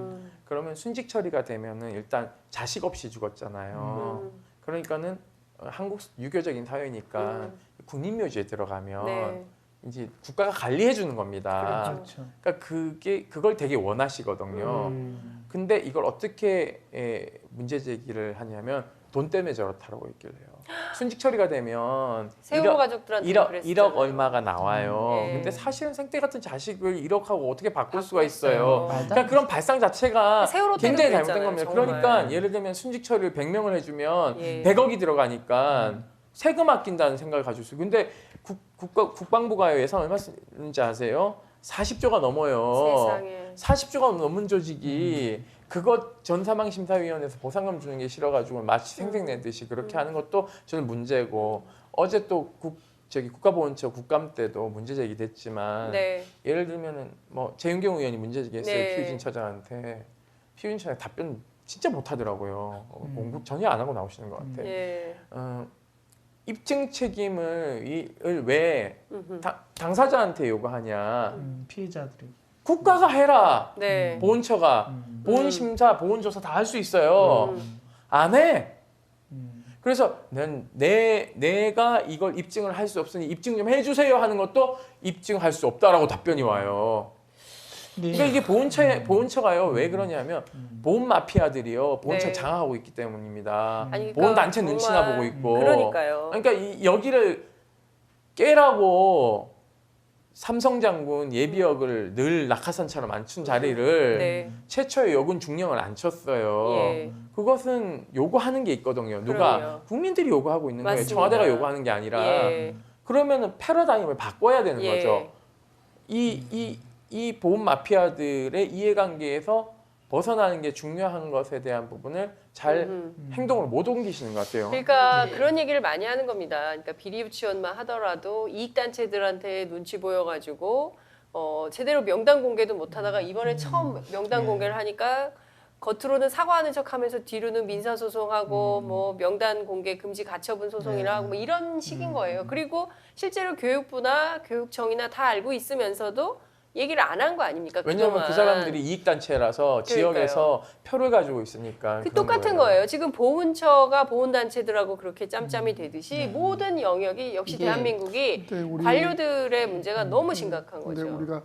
그러면 순직 처리가 되면은 일단 자식 없이 죽었잖아요. 그러니까는 한국 유교적인 사회니까 군인묘지에 들어가면 네. 이제 국가가 관리해 주는 겁니다. 그렇죠. 그러니까 그걸 되게 원하시거든요. 근데 이걸 어떻게 문제 제기를 하냐면 돈 때문에 저렇다라고 얘기를 해요. 순직 처리가 되면 세월호 가족들한테 1억 얼마가 나와요. 네. 근데 사실은 생태 같은 자식을 1억하고 어떻게 바꿀 수가 바꿨어요. 있어요. 말도 안 그러니까 그런 발상 자체가 세월호 때도 굉장히 잘못된 그랬잖아요, 겁니다. 정말. 그러니까 예를 들면 순직 처리를 100명을 해주면 예. 100억이 들어가니까 세금 아낀다는 생각을 가지고 있어요. 근데 국방부가 예산 얼마 쓰는지 아세요? 40조가 넘어요. 세상에. 40조가 넘은 조직이 그것 전사망심사위원회에서 보상금 주는 게 싫어가지고 마치 생색내듯이 그렇게 하는 것도 저는 문제고 어제 또 국가보훈처 국감 때도 문제 제기됐지만 네. 예를 들면은 뭐 재윤경 의원이 문제 제기했어요. 네. 피우진 처장한테 피우진 처장 답변 진짜 못하더라고요. 공부 전혀 안 하고 나오시는 것 같아. 예. 입증 책임을 왜 당사자한테 요구하냐? 피해자들이. 국가가 해라. 네. 보훈처가 보훈심사, 보훈조사 다 할 수 있어요. 안 해. 그래서 내가 이걸 입증을 할 수 없으니 입증 좀 해주세요 하는 것도 입증할 수 없다라고 답변이 와요. 네. 그러니까 이게 보훈처가요 왜 그러냐면 보훈 마피아들이요 보훈처 네. 장악하고 있기 때문입니다. 아니, 그러니까 보훈 단체 눈치나 정말 보고 있고. 그러니까요. 그러니까 여기를 깨라고 삼성 장군 예비역을 늘 낙하산처럼 앉춘 자리를 네. 최초의 여군 중령을 앉혔어요. 예. 그것은 요구하는 게 있거든요. 누가 그럼요. 국민들이 요구하고 있는 거예요. 맞습니다. 청와대가 요구하는 게 아니라 예. 그러면은 패러다임을 바꿔야 되는 예. 거죠. 이 보훈 마피아들의 이해관계에서 벗어나는 게 중요한 것에 대한 부분을 잘 행동을 못 옮기시는 것 같아요. 그러니까 그런 얘기를 많이 하는 겁니다. 그러니까 비리 유치원만 하더라도 이익단체들한테 눈치 보여가지고 제대로 명단 공개도 못하다가 이번에 처음 명단 공개를 하니까 겉으로는 사과하는 척하면서 뒤로는 민사소송하고 뭐 명단 공개 금지 가처분 소송이나 하고 뭐 이런 식인 거예요. 그리고 실제로 교육부나 교육청이나 다 알고 있으면서도 얘기를 안 한 거 아닙니까? 왜냐하면 그동안. 그 사람들이 이익단체라서 지역에서 표를 가지고 있으니까. 그 그런 똑같은 거예요. 지금 보훈처가 보훈단체들하고 그렇게 짬짬이 되듯이 모든 영역이 역시 이게 대한민국이 근데 우리 관료들의 문제가 너무 심각한 근데 거죠. 우리가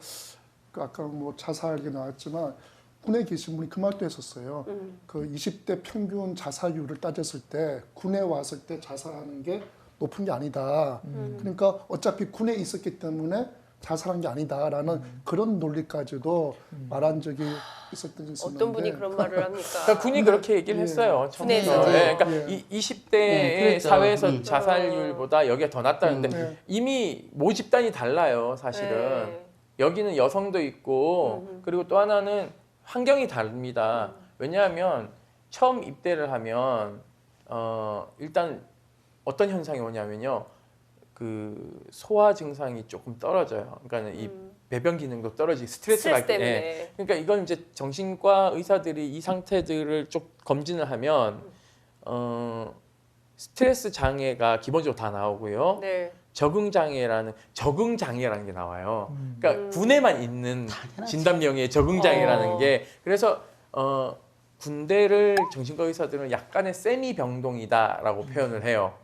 그 아까 뭐 자살 얘기 나왔지만 군에 계신 분이 그 말도 했었어요. 그 20대 평균 자살률을 따졌을 때 군에 왔을 때 자살하는 게 높은 게 아니다. 그러니까 어차피 군에 있었기 때문에 자살한 게 아니다라는 그런 논리까지도 말한 적이 있었던 적이 있었는데 어떤 분이 그런 말을 합니까? 그러니까 군이 그렇게 얘기를 했어요. 군에서. 처음부터. 네, 그러니까 예. 20대의 네, 그랬죠. 사회에서 자살률보다 여기가 더 낮다는데 네. 이미 모집단이 달라요, 사실은. 네. 여기는 여성도 있고 그리고 또 하나는 환경이 다릅니다. 왜냐하면 처음 입대를 하면 일단 어떤 현상이 오냐면요. 그 소화 증상이 조금 떨어져요. 그러니까 이 배변 기능도 떨어지고 스트레스가 스트레스 때문에. 예. 그러니까 이건 이제 정신과 의사들이 이 상태들을 좀 검진을 하면 스트레스 장애가 기본적으로 다 나오고요. 네. 적응 장애라는 게 나와요. 그러니까 군에만 있는 진단명의 적응 장애라는 게 그래서 군대를 정신과 의사들은 약간의 세미 병동이다라고 표현을 해요.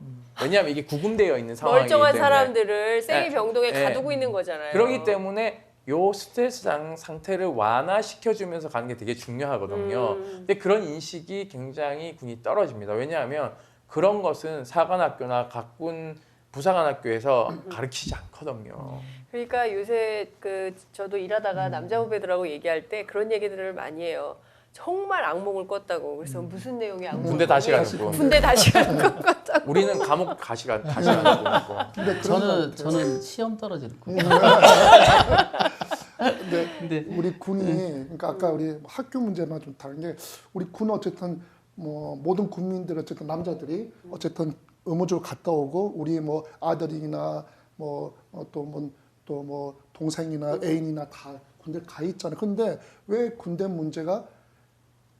왜냐하면 이게 구금되어 있는 상황이기 멀쩡한 때문에. 사람들을 세미 병동에 네. 가두고 있는 거잖아요. 그렇기 때문에 요 스트레스 상태를 완화시켜주면서 가는 게 되게 중요하거든요. 근데 그런 인식이 굉장히 군이 떨어집니다. 왜냐하면 그런 것은 사관학교나 각군 부사관학교에서 가르치지 않거든요. 그러니까 요새 저도 일하다가 남자 후배들하고 얘기할 때 그런 얘기들을 많이 해요. 정말 악몽을 꿨다고. 그래서 무슨 내용의 악몽? 군대 다시 가는 거. 군대 다시 가는 것 같다고. 우리는 감옥 다시 가는 거고. 근데 그런 것 같아요. 저는 시험 떨어지는 거. 근데 우리 군이 그러니까 아까 우리 학교 문제만 좀 다른 게 우리 군은 어쨌든 뭐 모든 국민들 어쨌든 남자들이 어쨌든 의무적으로 갔다 오고 우리 뭐 아들이나 뭐 또 뭐 동생이나 애인이나 다 군대 가 있잖아요. 근데 왜 군대 문제가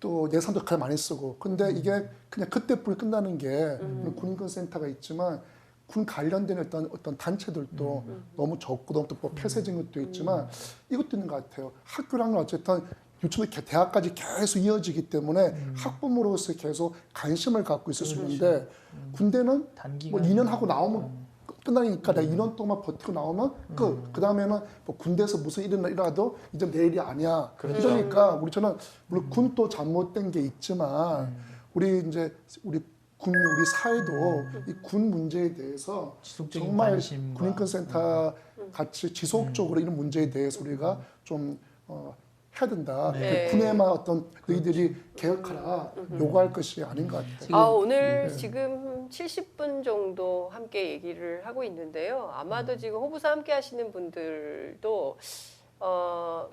또 예산도 가장 많이 쓰고 근데 이게 그냥 그때뿐이 끝나는 게 군인권센터가 있지만 군 관련된 어떤 단체들도 너무 적고 너무 또 폐쇄적인 것도 있지만 이것도 있는 것 같아요. 학교랑은 어쨌든 유치원 대학까지 계속 이어지기 때문에 학부모로서 계속 관심을 갖고 있을 수 있는데 군대는 뭐 2년 하고 나오면 끝나니까 내가 2년 동안 버티고 나오면 그 다음에는 뭐 군대에서 무슨 일이 일어나도 이제 내일이 아니야. 그러니까 우리처럼 물론 군도 잘못된 게 있지만 우리 사회도 이 군 문제에 대해서 지속적인 정말 관심과 군인권센터 같이 지속적으로 이런 문제에 대해서 우리가 좀 해야 된다. 네. 군에만 어떤 너희들이 개혁하라 요구할 것이 아닌 것 같아요. 오늘 지금 70분 정도 함께 얘기를 하고 있는데요. 아마도 지금 호부사 함께 하시는 분들도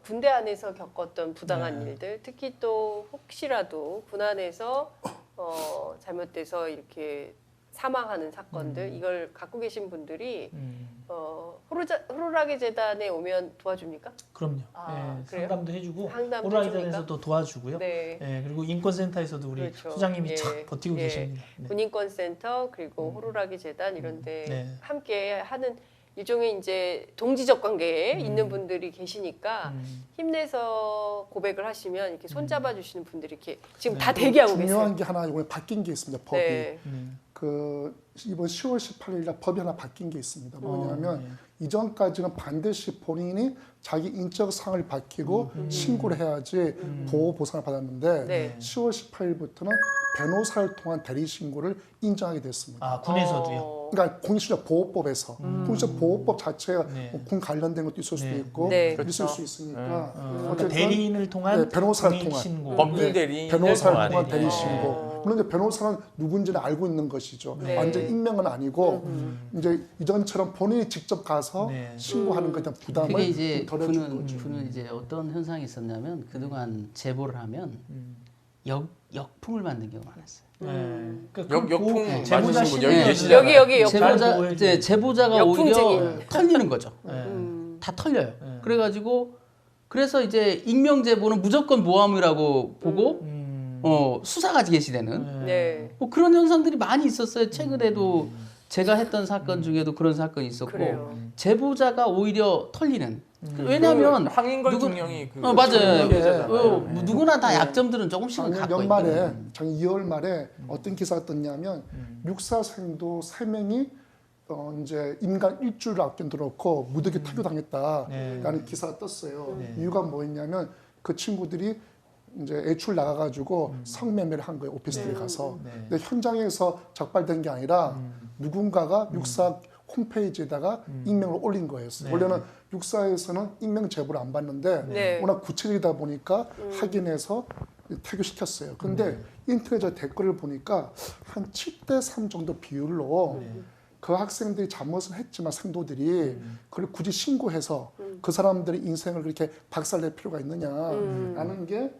군대 안에서 겪었던 부당한 일들, 특히 또 혹시라도 군 안에서 잘못돼서 이렇게 사망하는 사건들 이걸 갖고 계신 분들이 호루라기 재단에 오면 도와줍니까? 그럼요. 아, 예, 그래요? 상담도 해주고 상담도 호라이단에서도 도와주고요. 네. 예, 그리고 인권센터에서도 우리 그렇죠. 소장님이 예. 착 버티고 예. 계십니다. 네. 군인권센터 그리고 호루라기 재단 이런데 네. 함께 하는 일종의 이제 동지적 관계에 있는 분들이 계시니까 힘내서 고백을 하시면 이렇게 손잡아 주시는 분들이 이렇게 지금 다 대기하고 중요한 계세요. 게 하나 이번에 바뀐 게 있습니다. 법이 네. 그 이번 10월 18일 날 법이 하나 바뀐 게 있습니다. 뭐냐면 이전까지는 반드시 본인이 자기 인적 사항을 밝히고 신고를 해야지 보호 보상을 받았는데 네. 10월 18일부터는 변호사를 통한 대리 신고를 인정하게 됐습니다. 아 군에서도요. 그러니까 공익신고 보호법에서 공익신고 보호법 자체가 네. 뭐군 관련된 것도 있을 수도 네. 있고 네. 있을 수 있으니까 그러니까 어쨌든 대리인을 통한 네, 변호사를 통한 공익신고. 법률 대리인을 변호사를 통한 통한 대리. 대리 신고. 물론 이제 변호사는 누군지는 알고 있는 것이죠. 네. 완전 익명은 아니고 이제 이전처럼 본인이 직접 가서 네. 신고하는 것에 대한 부담을 그게 이제 좀 덜어주는 거죠. 군은 이제 어떤 현상이 있었냐면 그동안 제보를 하면 역풍을 맞는 경우가 많았어요. 그러니까 역풍 제보자 맞으신 분 신뢰 여기 계시잖아요. 여기 제보자가 역풍쟁이. 오히려 털리는 거죠. 네. 다 털려요. 그래서 이제 익명 제보는 무조건 모함이라고 보고 수사가 개시되는 네. 뭐 그런 현상들이 많이 있었어요. 최근에도 제가 했던 사건 중에도 그런 사건이 있었고 그래요. 제보자가 오히려 털리는. 왜냐하면 황인걸 대통령이 맞아요. 피해자잖아요. 누구나 다 약점들은 조금씩은 작년 갖고 연말에 있거든요. 작년 2월 말에 어떤 기사가 떴냐면 육사생도 3명이 이제 임관 일주를 아껴놓고 무더기 타교당했다라는 기사가 떴어요. 이유가 뭐였냐면 그 친구들이 이제 애출 나가가지고 성매매를 한 거예요. 오피스텔에 가서. 근데 현장에서 적발된 게 아니라 누군가가 육사 홈페이지에다가 익명을 올린 거였어요. 원래는 육사에서는 익명 제보를 안 받는데 네. 워낙 구체적이다 보니까 확인해서 퇴교시켰어요. 근데 인터넷에 댓글을 보니까 한 7대3 정도 비율로 그 학생들이 잘못을 했지만 생도들이 그걸 굳이 신고해서 그 사람들의 인생을 그렇게 박살낼 필요가 있느냐라는 게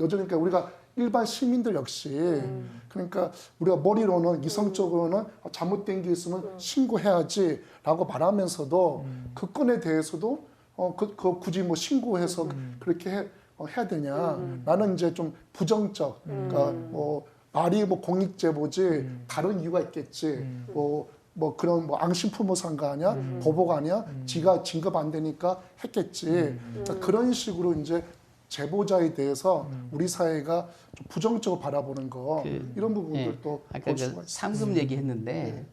여전히 그러니까 우리가 일반 시민들 역시 그러니까 우리가 머리로는 이성적으로는 잘못된 게 있으면 신고해야지라고 말하면서도 그 건에 대해서도 그 굳이 뭐 신고해서 그렇게 해야 되냐. 나는 이제 좀 부정적, 그러니까 뭐 말이 뭐 공익제보지 다른 이유가 있겠지. 뭐 그런 뭐 앙심 품어산 거 아니야? 보복 아니야? 지가 진급 안 되니까 했겠지. 그러니까 그런 식으로 이제 제보자에 대해서 우리 사회가 좀 부정적으로 바라보는 거 이런 부분들도 아까 볼 수가 그 있어요. 상금 얘기했는데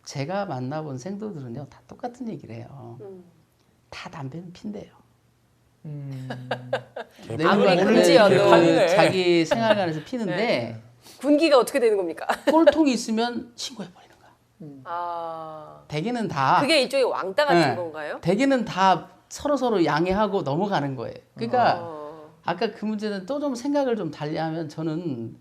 제가 만나본 생도들은요 다 똑같은 얘기를 해요. 다 담배는 핀대요. 아무리 내부가 금지여도. 개판이네. 자기 생활관에서 피는데 군기가 어떻게 되는 겁니까? 꼴통이 있으면 신고해 버리는 거야. 아, 대개는 다 그게 일종의 왕따 같은 네. 건가요? 대개는 다 서로 양해하고 넘어가는 거예요. 그러니까 어. 아까 그 문제는 또 좀 생각을 좀 달리하면 저는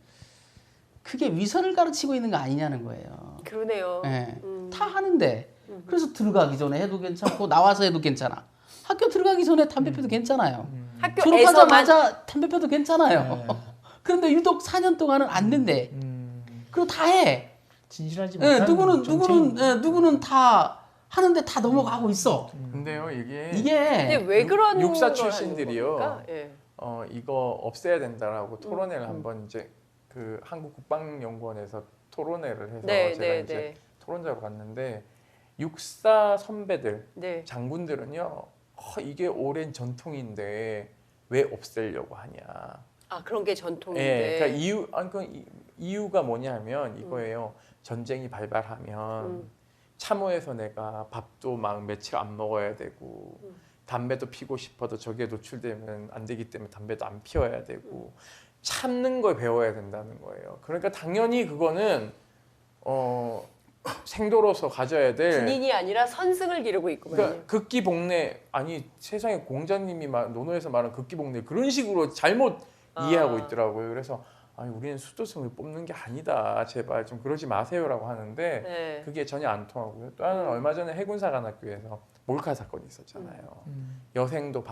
그게 위선을 가르치고 있는 거 아니냐는 거예요. 그러네요. 예. 다 하는데 그래서 들어가기 전에 해도 괜찮고 나와서 해도 괜찮아. 학교 들어가기 전에 담배 피워도 괜찮아요. 학교에서만 졸업하자마자 담배 피워도 괜찮아요. 그런데 유독 4년 동안은 안 된대. 그리고 다 해. 진실하지 예, 못한 누구는 다 하는데 다 넘어가고 있어. 근데요 이게 근데 이게 왜 그런 육사 걸 하는 출신들이요. 겁니까? 예. 이거 없애야 된다라고 토론회를 한번 이제 그 한국국방연구원에서 토론회를 해서 네, 제가 네, 이제 네. 토론자로 갔는데 육사 선배들 네. 장군들은요 이게 오랜 전통인데 왜 없애려고 하냐. 아, 그런 게 전통인데. 예, 그러니까 이유가 뭐냐면 이거예요. 전쟁이 발발하면 참호에서 내가 밥도 막 며칠 안 먹어야 되고 담배도 피고 싶어도 저기에 노출되면 안 되기 때문에 담배도 안 피워야 되고 참는 걸 배워야 된다는 거예요. 그러니까 당연히 그거는 생도로서 가져야 될 군인이 아니라 선승을 기르고 있구만요. 그러니까 극기복례 아니 세상에 공자님이 논어에서 말한 극기복례 그런 식으로 잘못 이해하고 있더라고요. 그래서 아니 우리는 수도승을 뽑는 게 아니다. 제발 좀 그러지 마세요라고 하는데 네. 그게 전혀 안 통하고요. 또 하나는 얼마 전에 해군사관학교에서 몰카 사건이 있었잖아요. 여생도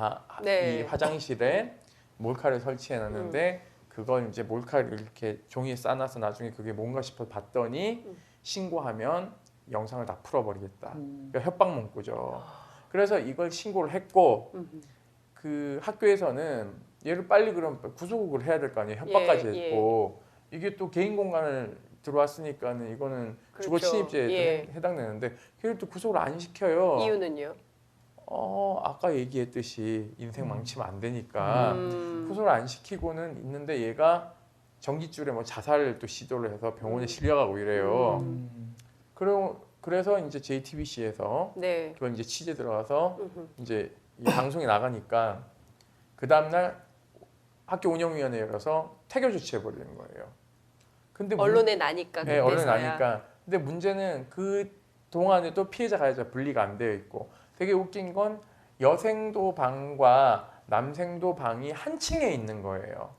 네. 이 화장실에 몰카를 설치해놨는데 그걸 이제 몰카를 이렇게 종이에 싸놔서 나중에 그게 뭔가 싶어 봤더니 신고하면 영상을 다 풀어버리겠다. 그러니까 협박 문구죠. 그래서 이걸 신고를 했고 그 학교에서는 얘를 빨리 그럼 구속을 해야 될 거 아니에요. 협박까지 예, 했고 이게 또 개인 공간을 들어왔으니까는 이거는 주거 그렇죠. 침입죄에 예. 해당되는데 걔를 또 구속을 안 시켜요. 이유는요? 아까 얘기했듯이 인생 망치면 안 되니까 음. 구속을 안 시키고는 있는데 얘가 전깃줄에 뭐 자살을 또 시도를 해서 병원에 실려가고 이래요. 그래서 이제 JTBC에서 네. 그걸 이제 취재 들어가서 이제 이 방송에 나가니까 그 다음날 학교 운영위원회 열어서 태교 조치해 버리는 거예요. 근데 언론에 나니까 네, 언론에 그때서야. 나니까. 근데 문제는 그 동안에도 피해자 가해자 분리가 안 되어 있고 되게 웃긴 건 여생도 방과 남생도 방이 한 층에 있는 거예요.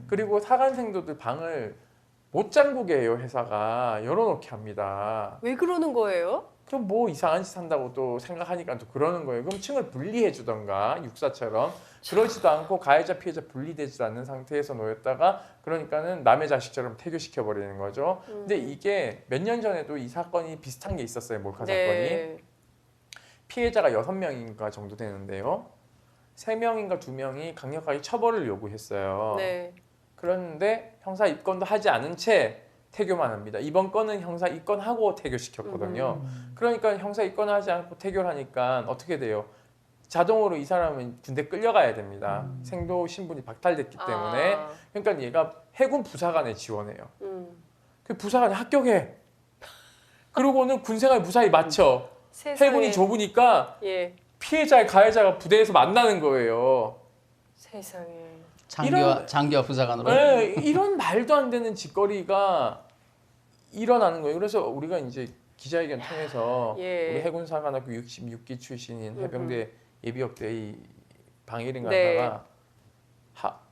그리고 사관생도들 방을 못 잠그게 해요. 회사가 열어놓게 합니다. 왜 그러는 거예요? 좀 뭐 이상한 짓 한다고 또 생각하니까 또 그러는 거예요. 그럼 층을 분리해 주던가 육사처럼 그러지도 않고 가해자 피해자 분리되지도 않는 상태에서 놓였다가 그러니까는 남의 자식처럼 태교시켜 버리는 거죠. 근데 이게 몇 년 전에도 이 사건이 비슷한 게 있었어요. 몰카 사건이. 네. 피해자가 6명인가 정도 되는데요. 3명인가 2명이 강력하게 처벌을 요구했어요. 네. 그런데 형사 입건도 하지 않은 채 태교만 합니다. 이번 건은 형사 입건하고 태교시켰거든요. 그러니까 형사 입건하지 않고 태교를 하니까 어떻게 돼요? 자동으로 이 사람은 군대 끌려가야 됩니다. 생도 신분이 박탈됐기 때문에. 아. 그러니까 얘가 해군 부사관에 지원해요. 그 부사관에 합격해. 그러고는 군생활 무사히 마쳐. 세상에. 해군이 좁으니까 예. 피해자의 가해자가 부대에서 만나는 거예요. 세상에. 장교와 부사관으로. 네, 이런 말도 안 되는 짓거리가 일어나는 거예요. 그래서 우리가 이제 기자회견 통해서 예. 우리 해군사관학교 66기 출신인 해병대 예비역대 이 방일인 네. 간사가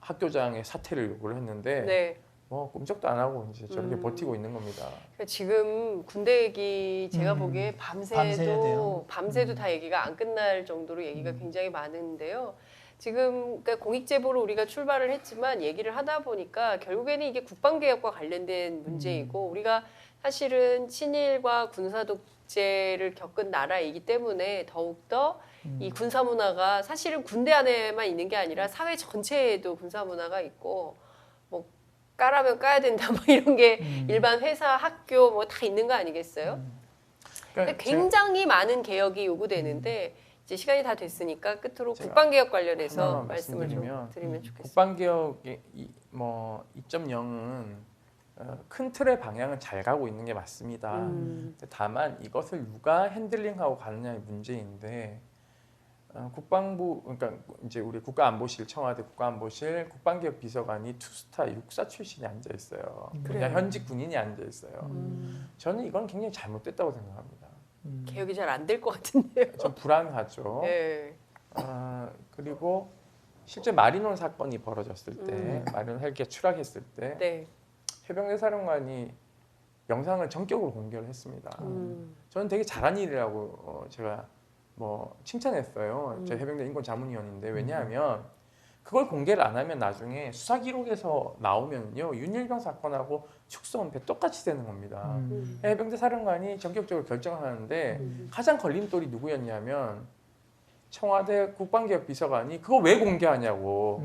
학교장의 사퇴를 요구를 했는데 네. 뭐 꼼짝도 안 하고 이제 저렇게 버티고 있는 겁니다. 그러니까 지금 군대 얘기 제가 보기에 밤새야 돼요. 밤새도 다 얘기가 안 끝날 정도로 얘기가 굉장히 많은데요. 지금 그러니까 공익제보로 우리가 출발을 했지만 얘기를 하다 보니까 결국에는 이게 국방개혁과 관련된 문제이고 우리가 사실은 친일과 군사독재를 겪은 나라이기 때문에 더욱더 이 군사 문화가 사실은 군대 안에만 있는 게 아니라 사회 전체에도 군사 문화가 있고 뭐 까라면 까야 된다 뭐 이런 게 일반 회사, 학교 뭐 다 있는 거 아니겠어요? 근데 굉장히 많은 개혁이 요구되는데 이제 시간이 다 됐으니까 끝으로 제가 국방개혁 관련해서 하나만 말씀을 좀 말씀드리면 드리면 좋겠습니다. 국방개혁의 뭐 2.0은 큰 틀의 방향은 잘 가고 있는 게 맞습니다. 근데 다만 이것을 누가 핸들링하고 가느냐의 문제인데 국방부 그러니까 이제 우리 국가안보실 청와대 국가안보실 국방개혁 비서관이 투스타 육사 출신이 앉아 있어요. 그냥 현직 군인이 앉아 있어요. 저는 이건 굉장히 잘못됐다고 생각합니다. 개혁이 잘 안 될 것 같은데요. 좀 불안하죠. 네. 그리고 실제 마리논 사건이 벌어졌을 때, 마리논 헬기가 추락했을 때 네. 해병대 사령관이 영상을 전격으로 공개를 했습니다. 저는 되게 잘한 일이라고 제가 뭐 칭찬했어요. 저 해병대 인권자문위원인데 왜냐하면 그걸 공개를 안 하면 나중에 수사 기록에서 나오면요 윤일병 사건하고 축소은폐 똑같이 되는 겁니다. 해병대 사령관이 전격적으로 결정하는데 가장 걸림돌이 누구였냐면 청와대 국방개혁 비서관이 그거 왜 공개하냐고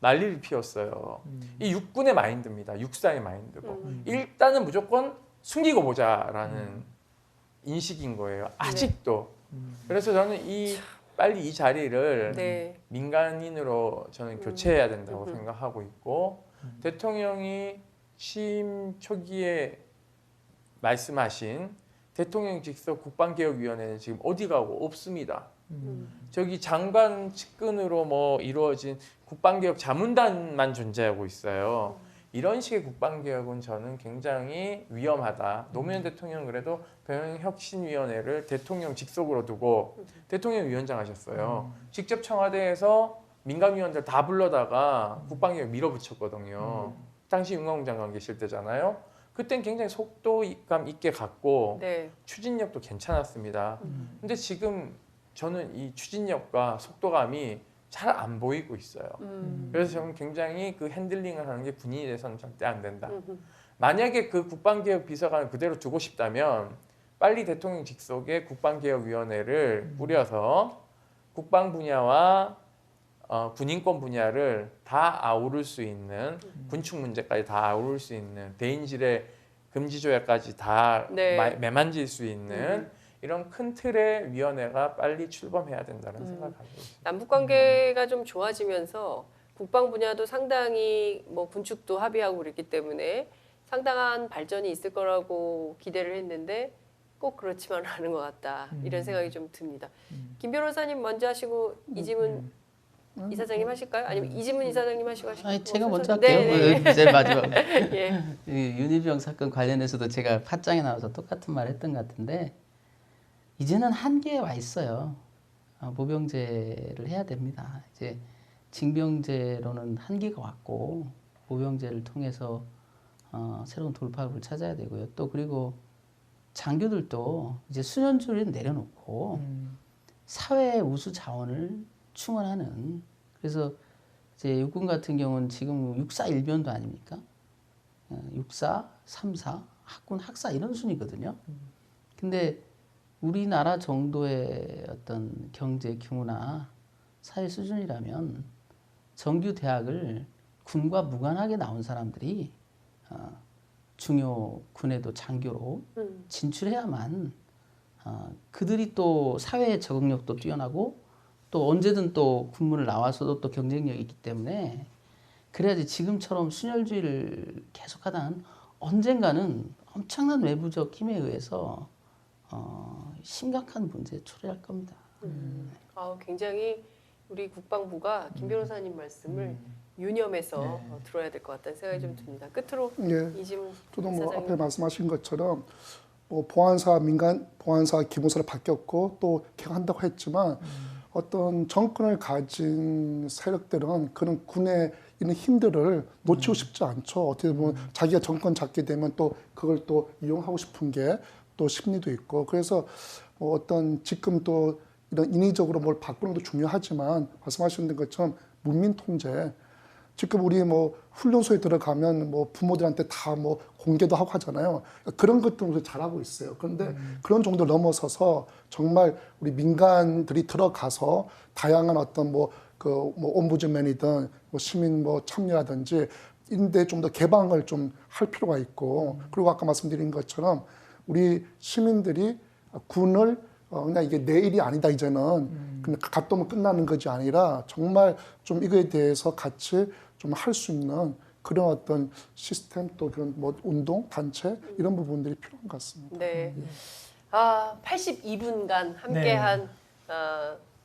난리를 피웠어요. 이 육군의 마인드입니다. 육사의 마인드고 일단은 무조건 숨기고 보자라는 인식인 거예요. 아직도. 그래서 저는 빨리 이 자리를 네. 민간인으로 저는 교체해야 된다고 생각하고 있고 대통령이 취임 초기에 말씀하신 대통령 직속 국방개혁위원회는 지금 어디 가고 없습니다. 저기 장관 측근으로 뭐 이루어진 국방개혁 자문단만 존재하고 있어요. 이런 식의 국방개혁은 저는 굉장히 위험하다. 노무현 대통령은 그래도 병역혁신위원회를 대통령 직속으로 두고 대통령 위원장 하셨어요. 직접 청와대에서 민간위원들 다 불러다가 국방개혁 밀어붙였거든요. 당시 윤광웅 장관 계실 때잖아요. 그땐 굉장히 속도감 있게 갔고 네. 추진력도 괜찮았습니다. 근데 지금 저는 이 추진력과 속도감이 잘 안 보이고 있어요. 그래서 저는 굉장히 그 핸들링을 하는 게 군인이 돼서는 절대 안 된다. 만약에 그 국방개혁 비서관을 그대로 두고 싶다면 빨리 대통령 직속의 국방개혁위원회를 꾸려서 국방 분야와 군인권 분야를 다 아우를 수 있는 군축 문제까지 다 아우를 수 있는 대인질의 금지 조약까지 다 네. 매만질 수 있는 이런 큰 틀의 위원회가 빨리 출범해야 된다는 생각을 가지고 있습니다. 남북 관계가 좀 좋아지면서 국방 분야도 상당히 뭐 군축도 합의하고 그랬기 때문에 상당한 발전이 있을 거라고 기대를 했는데 꼭 그렇지만 않은 것 같다. 이런 생각이 좀 듭니다. 김 변호사님 먼저 하시고 이지문 이사장님 하실까요? 아니면 이지문 이사장님 하시고 아니, 제가 뭐 먼저 순서- 할게요. 네, 제일 마지막. 네. 예. 이 윤일병 사건 관련해서도 제가 팟짱에 나와서 똑같은 말 했던 것 같은데 이제는 한계에 와 있어요. 모병제를 해야 됩니다. 이제 징병제로는 한계가 왔고 모병제를 통해서 새로운 돌파구를 찾아야 되고요. 또 그리고 장교들도 이제 수련주를 내려놓고 사회 우수 자원을 충원하는 그래서 이제 육군 같은 경우는 지금 육사 일변도 아닙니까? 육사, 삼사, 학군, 학사 이런 순이거든요. 근데 우리나라 정도의 어떤 경제 규모나 사회 수준이라면 정규 대학을 군과 무관하게 나온 사람들이 중요 군에도 장교로 진출해야만 그들이 또 사회의 적응력도 뛰어나고 또 언제든 또 군문을 나와서도 또 경쟁력이 있기 때문에 그래야지 지금처럼 순혈주의를 계속하다는 언젠가는 엄청난 외부적 힘에 의해서 심각한 문제에 초래할 겁니다. 굉장히 우리 국방부가 김 변호사님 말씀을 유념해서 들어야 될 것 같다는 생각이 좀 듭니다. 끝으로 예. 이지문 저도 뭐 이사장님. 앞에 말씀하신 것처럼 뭐 보안사 민간 보안사 기본서로 바뀌었고 또 개혁한다고 했지만 어떤 정권을 가진 세력들은 그런 군에 있는 힘들을 놓치고 싶지 않죠. 어떻게 보면 자기가 정권 잡게 되면 또 그걸 또 이용하고 싶은 게 또 심리도 있고 그래서 뭐 어떤 지금 또 이런 인위적으로 뭘 바꾸는 것도 중요하지만 말씀하신 것처럼 문민 통제 지금 우리 뭐 훈련소에 들어가면 뭐 부모들한테 다 뭐 공개도 하고 하잖아요. 그런 것들을 잘하고 있어요. 그런데 그런 정도 넘어서서 정말 우리 민간들이 들어가서 다양한 어떤 뭐 옴부즈맨이든 뭐 시민 뭐 참여라든지 인데 좀 더 개방을 좀 할 필요가 있고, 그리고 아까 말씀드린 것처럼 우리 시민들이 군을 그냥 이게 내 일이 아니다 이제는 그냥 갔다 오면 끝나는 것이 아니라 정말 좀 이거에 대해서 같이 좀 할 수 있는 그런 어떤 시스템 또 그런 뭐 운동 단체 이런 부분들이 필요한 것 같습니다. 네. 아, 82분간 함께한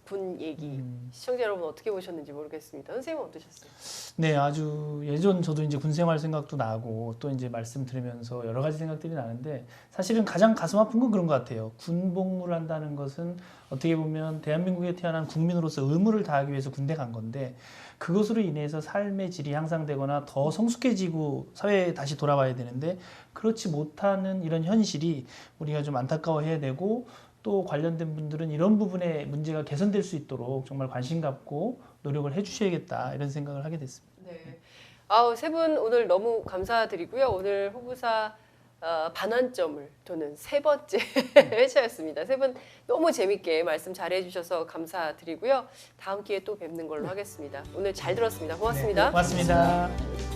군 얘기 시청자 여러분 어떻게 보셨는지 모르겠습니다. 선생님은 어떠셨어요? 네, 아주 예전 저도 이제 군 생활 생각도 나고 또 이제 말씀 들으면서 여러 가지 생각들이 나는데 사실은 가장 가슴 아픈 건 그런 것 같아요. 군 복무를 한다는 것은 어떻게 보면 대한민국에 태어난 국민으로서 의무를 다하기 위해서 군대 간 건데 그것으로 인해서 삶의 질이 향상되거나 더 성숙해지고 사회에 다시 돌아와야 되는데 그렇지 못하는 이런 현실이 우리가 좀 안타까워해야 되고 또 관련된 분들은 이런 부분에 문제가 개선될 수 있도록 정말 관심 갖고 노력을 해주셔야겠다 이런 생각을 하게 됐습니다. 네. 아우, 세 분 오늘 너무 감사드리고요. 오늘 후보사 반환점을 두는 세 번째 회차였습니다. 세 분 너무 재밌게 말씀 잘해주셔서 감사드리고요. 다음 기회에 또 뵙는 걸로 하겠습니다. 오늘 잘 들었습니다. 고맙습니다. 네, 고맙습니다.